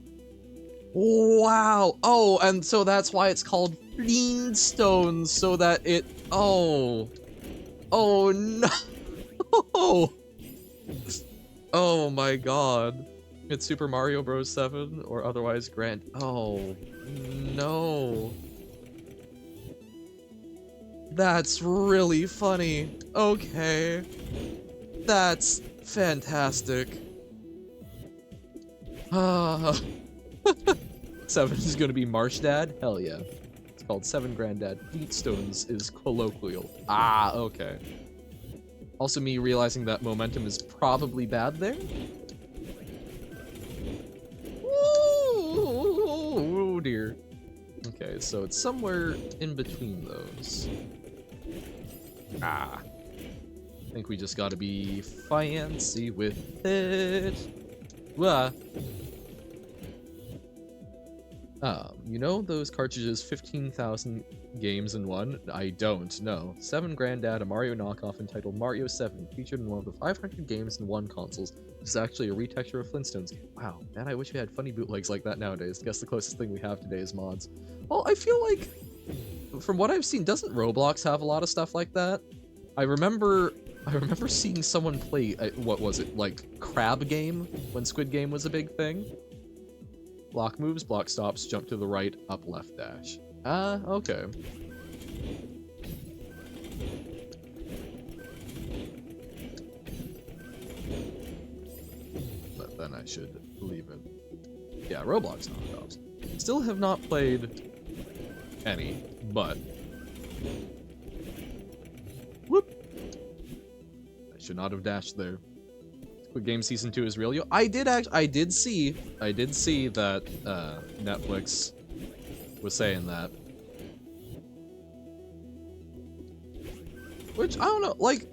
Wow. Oh, and so that's why it's called Flintstones, so that it... Oh. Oh, no. Oh my god. It's Super Mario Bros. 7 or otherwise Grand. Oh, no. That's really funny. Okay. That's fantastic. Ah. 7 is gonna be Marsh Dad? Hell yeah. It's called 7 Granddad. Beatstones is colloquial. Ah, okay. Also me realizing that momentum is probably bad there. Oh dear. Okay, so it's somewhere in between those. Ah. I think we just gotta be fancy with it. Wah. You know those cartridges, 15,000 games in one? I don't know. 7 Granddad, a Mario knockoff entitled Mario 7, featured in one of the 500 games in one consoles. This is actually a retexture of Flintstones game. Wow, man, I wish we had funny bootlegs like that nowadays. I guess the closest thing we have today is mods. Well, I feel like, from what I've seen, doesn't Roblox have a lot of stuff like that? I remember seeing someone play, what was it, like Crab Game, when Squid Game was a big thing? Block moves, block stops, jump to the right, up, left, dash. Ah, okay. But then I should leave it. Yeah, Roblox knockoffs. Still have not played any, but... Whoop! I should not have dashed there. Squid Game Season 2 is real. I did see that Netflix was saying that. Which, I don't know, like,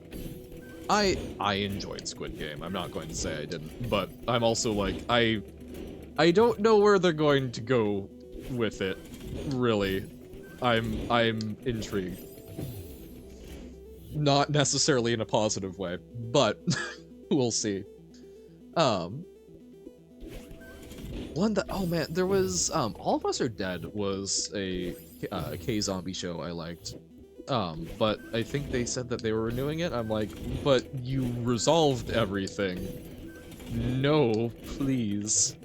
I enjoyed Squid Game. I'm not going to say I didn't, but I'm also like, I don't know where they're going to go with it, really. I'm intrigued. Not necessarily in a positive way, but we'll see. One that, oh man, there was, All of Us Are Dead was a K-zombie show I liked. But I think they said that they were renewing it. I'm like, but you resolved everything. No, please.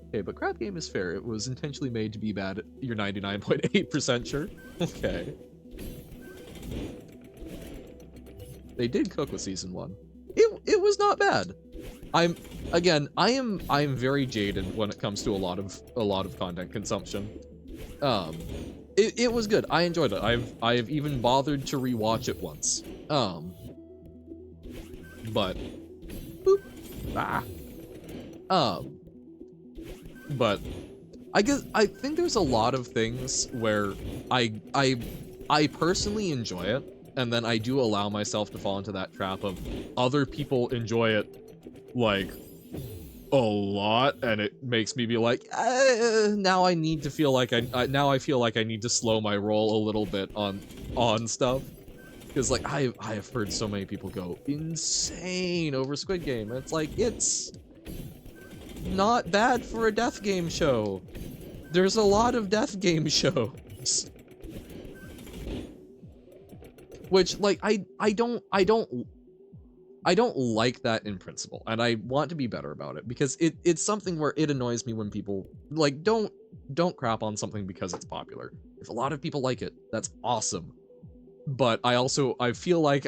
Okay, but Crab Game is fair. It was intentionally made to be bad. You're 99.8% sure? Okay. They did cook with Season 1. It was not bad. I'm very jaded when it comes to a lot of content consumption. It was good. I enjoyed it. I've even bothered to rewatch it once. But boop. But I think there's a lot of things where I personally enjoy it, and then I do allow myself to fall into that trap of other people enjoy it like a lot, and it makes me be like, now I need to feel like now I feel like I need to slow my roll a little bit on stuff, because like I have heard so many people go insane over Squid Game, and it's like, it's not bad for a death game show. There's a lot of death game shows. Which, like, I don't like that in principle, and I want to be better about it, because it's something where it annoys me when people, like, don't crap on something because it's popular. If a lot of people like it, that's awesome. But I feel like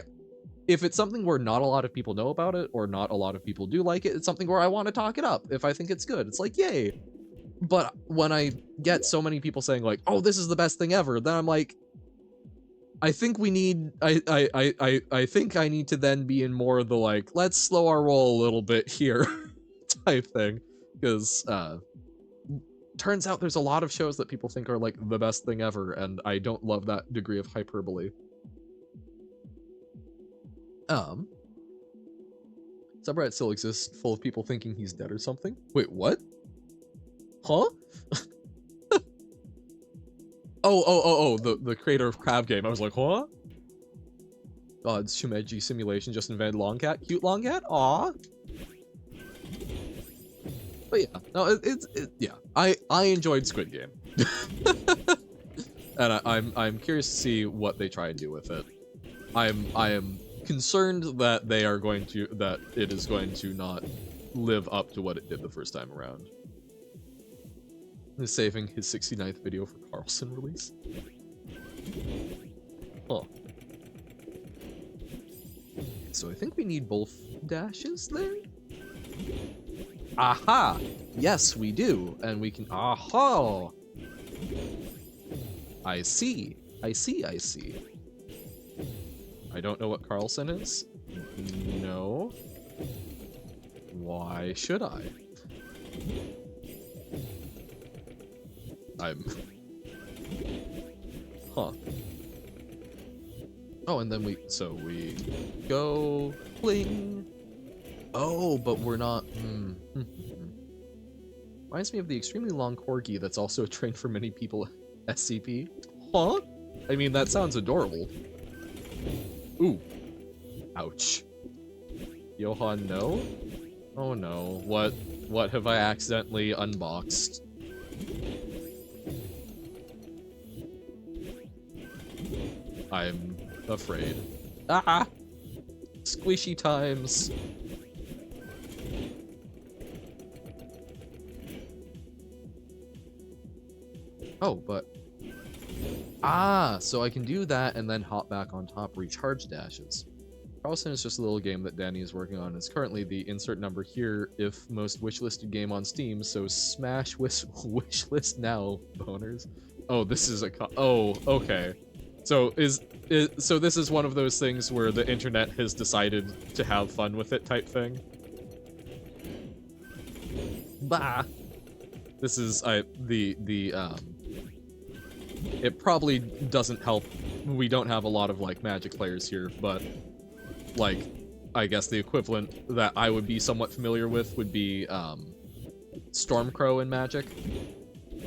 if it's something where not a lot of people know about it, or not a lot of people do like it, it's something where I want to talk it up. If I think it's good, it's like, yay. But when I get so many people saying like, oh, this is the best thing ever, then I'm like, I think we need, I think I need to then be in more of the like, let's slow our roll a little bit here type thing, because turns out there's a lot of shows that people think are like the best thing ever, and I don't love that degree of hyperbole. Subreddit still exists, full of people thinking he's dead or something. Wait, what? Huh? Oh, the creator of Crab Game. I was like, huh? God's Shumeji simulation just invented Longcat. Cute Longcat? Aw. But yeah, no, yeah. I enjoyed Squid Game. And I'm curious to see what they try and do with it. I am concerned that they are going to, that it is going to not live up to what it did the first time around. He's saving his 69th video for Carlson release. Huh. So I think we need both dashes there? Aha! Yes, we do. And we can... Aha! I see. I see, I see. I don't know what Carlson is. No. Why should I? Huh. Oh, and then we go bling. Oh, but we're not. Reminds me of the extremely long corgi that's also a train for many people SCP. Huh? I mean, that sounds adorable. Ooh. Ouch. Johan, no? Oh no. What have I accidentally unboxed? I'm afraid. Ah! Squishy times. Oh, but... Ah, so I can do that and then hop back on top, recharge dashes. Carlson is just a little game that Danny is working on. It's currently the insert number here if most wishlisted game on Steam, so smash wishlist now, boners. Oh, this is a oh, okay. So so this is one of those things where the internet has decided to have fun with it type thing. Bah. This is it probably doesn't help. We don't have a lot of like Magic players here, but like I guess the equivalent that I would be somewhat familiar with would be Stormcrow in Magic,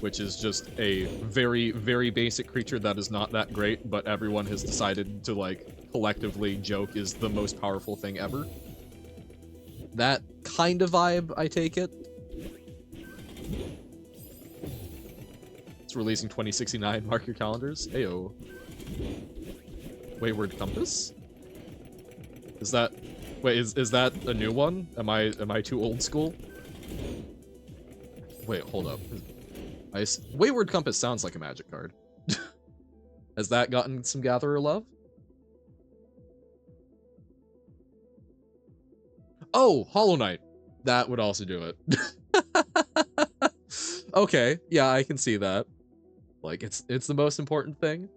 which is just a very, very basic creature that is not that great, but everyone has decided to, like, collectively joke is the most powerful thing ever. That kind of vibe, I take it. It's releasing 2069, mark your calendars. Ayo. Wayward Compass? Is that... Wait, is that a new one? Am I too old school? Wait, hold up. Wayward Compass sounds like a Magic card. Has that gotten some Gatherer love? Oh, Hollow Knight. That would also do it. Okay, yeah, I can see that. Like, it's the most important thing.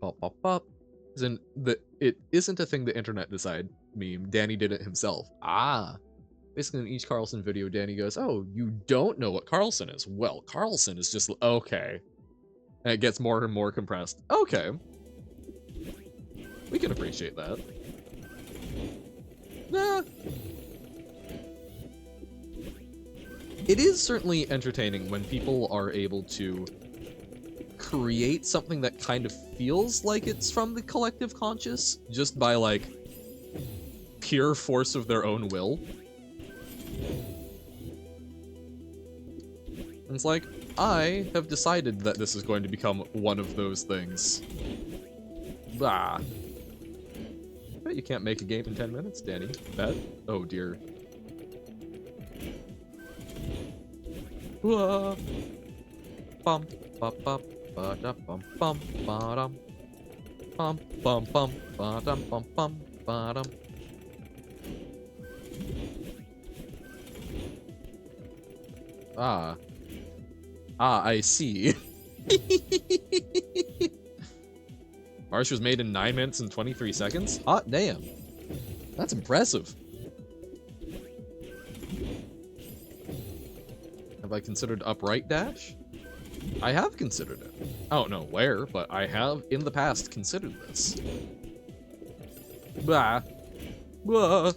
Pop, pop, pop. It isn't a thing the internet decide meme. Danny did it himself. Ah. Basically, in each Carlson video, Danny goes, oh, you don't know what Carlson is? Well, Carlson is just... Okay. And it gets more and more compressed. Okay. We can appreciate that. Nah. It is certainly entertaining when people are able to create something that kind of feels like it's from the collective conscious, just by, like, pure force of their own will. And it's like, I have decided that this is going to become one of those things. Bah. Bet you can't make a game in 10 minutes, Danny. Bet? Oh dear. Whoa. Bum bum bum ba da bum bum ba dum. Bum bum bum ba dum bum bum ba dum. Ah. Ah, I see. Marsh was made in 9 minutes and 23 seconds? Hot damn. That's impressive. Have I considered upright dash? I have considered it. I don't know where, but I have in the past considered this. Bah. Bah.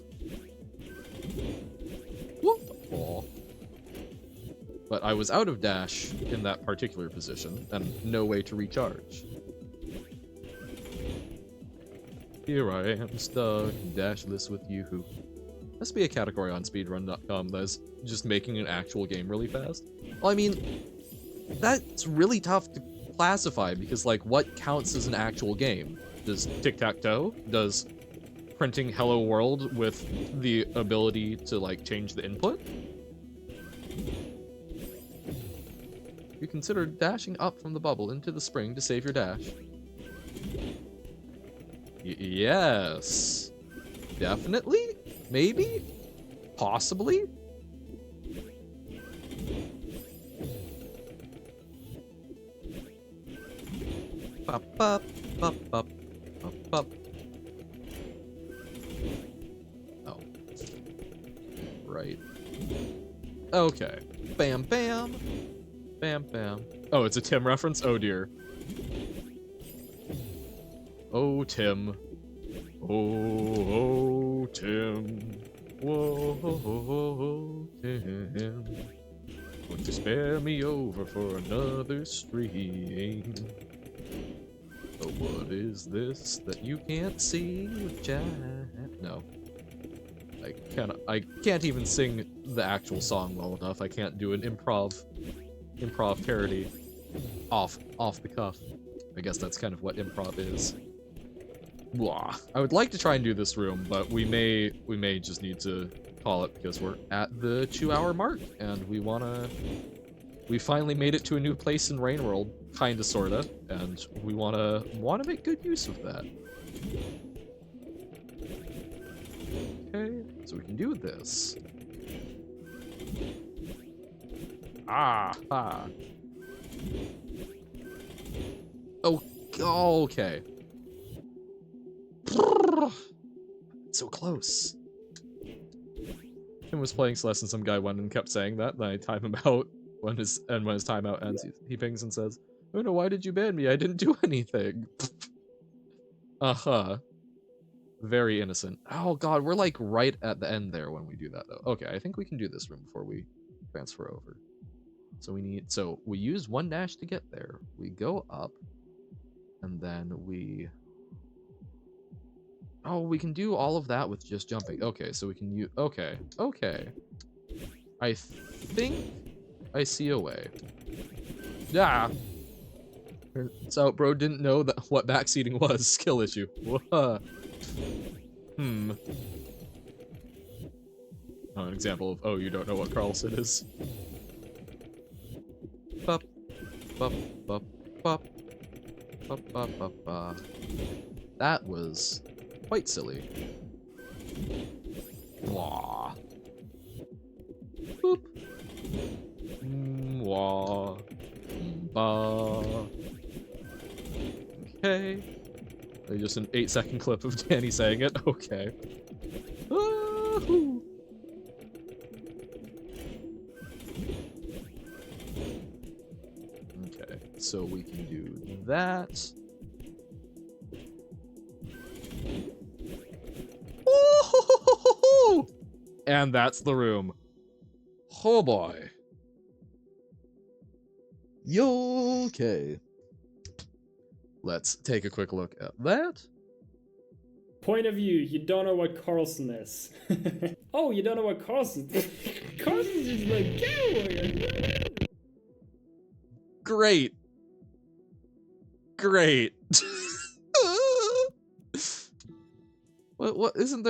Whoop. But I was out of dash in that particular position, and no way to recharge. Here I am stuck, dashless with you. Must be a category on speedrun.com that's just making an actual game really fast. Well, I mean, that's really tough to classify, because, like, what counts as an actual game? Does tic-tac-toe? Does printing hello world with the ability to like change the input. You consider dashing up from the bubble into the spring to save your dash. Yes. Definitely? Maybe? Possibly? Bop, bop, bop, bop, bop, bop. Oh. Right. Okay. Bam, bam. Bam, bam. Oh, it's a Tim reference? Oh, dear. Oh, Tim. Oh, Tim. Whoa, Tim. Won't you spare me over for another stream? Oh, what is this that you can't see with Jack? No. I can't even sing the actual song well enough. I can't do an improv parody off the cuff. I guess that's kind of what improv is. Blah. I would like to try and do this room, but we may just need to call it because we're at the 2-hour mark and we finally made it to a new place in Rain World, kinda sorta, and we wanna make good use of that. Okay, so we can do this. Ah. Oh, okay. So close. Tim was playing Celeste and some guy went and kept saying that, then I time him out when his timeout ends, he pings and says, "Oh no, why did you ban me? I didn't do anything." Uh-huh. Very innocent. Oh god, we're like right at the end there when we do that though. Okay, I think we can do this room before we transfer over. So we use 1 dash to get there. We go up, and then we... Oh, we can do all of that with just jumping. Okay, so we can use... Okay. I think I see a way. Yeah. Turns out bro didn't know that what backseating was. Skill issue. Whoa. Oh, an example of, oh, you don't know what Carlson is. Bop, bop, bop, bop. Bop, bop, bop, bop. That was quite silly. Wah. Boop. Wah. Ba. Okay. Just an 8-second clip of Danny saying it. Okay. Woohoo. Okay, so we can do that. Ooh, and that's the room. Oh boy. Yo, okay. Let's take a quick look at that. Point of view, you don't know what Carlson is. Oh, you don't know what Carlson is? Carlson's just like, get away. Great. What isn't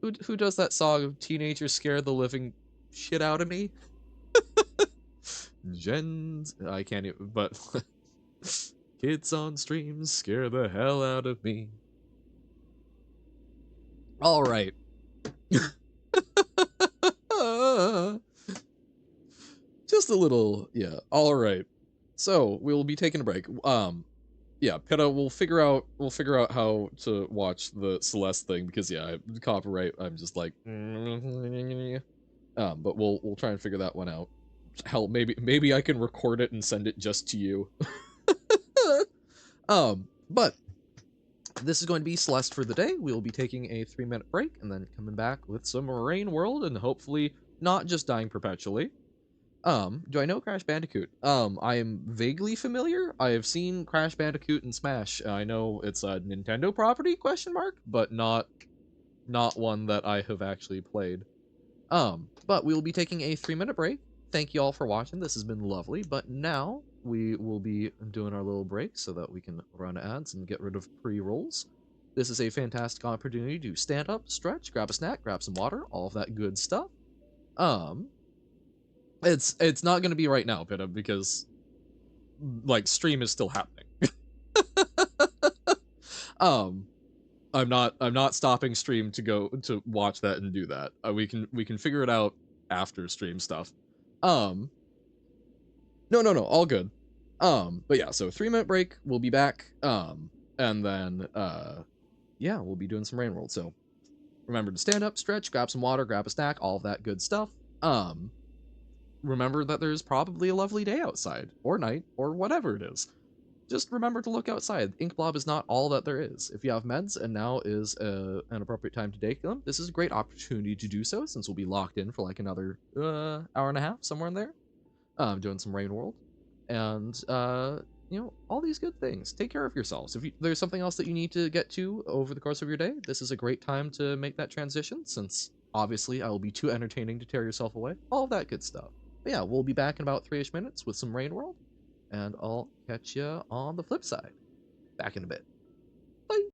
who does that song of teenagers scare the living shit out of me? Gens, I can't even, but kids on streams scare the hell out of me. All right. Just a little, yeah. All right. So we'll be taking a break. Yeah, Peta, we'll figure out how to watch the Celeste thing because yeah, copyright. I'm just like, but we'll try and figure that one out. Hell, maybe I can record it and send it just to you. But this is going to be Celeste for the day. We'll be taking a 3-minute break and then coming back with some Rain World and hopefully not just dying perpetually. Do I know Crash Bandicoot? I am vaguely familiar. I have seen Crash Bandicoot in Smash. I know it's a Nintendo property, question mark, but not one that I have actually played. But we will be taking a 3-minute break. Thank you all for watching. This has been lovely, but now we will be doing our little break so that we can run ads and get rid of pre-rolls. This is a fantastic opportunity to stand up, stretch, grab a snack, grab some water, all of that good stuff. It's not gonna be right now, Pitta, because like stream is still happening. um, I'm not stopping stream to go to watch that and do that. We can figure it out after stream stuff. No, all good. But yeah, so 3-minute break. We'll be back. And then yeah, we'll be doing some rain world. So remember to stand up, stretch, grab some water, grab a snack, all of that good stuff. Remember that there's probably a lovely day outside, or night, or whatever it is. Just remember to look outside. Ink blob is not all that there is. If you have meds and now is an appropriate time to take them, this is a great opportunity to do so, since we'll be locked in for like another hour and a half, somewhere in there, doing some rain world. And you know, all these good things. Take care of yourselves. If there's something else that you need to get to over the course of your day, this is a great time to make that transition, since obviously I will be too entertaining to tear yourself away. All of that good stuff. But yeah, we'll be back in about 3-ish minutes with some rain world, and I'll catch you on the flip side. Back in a bit.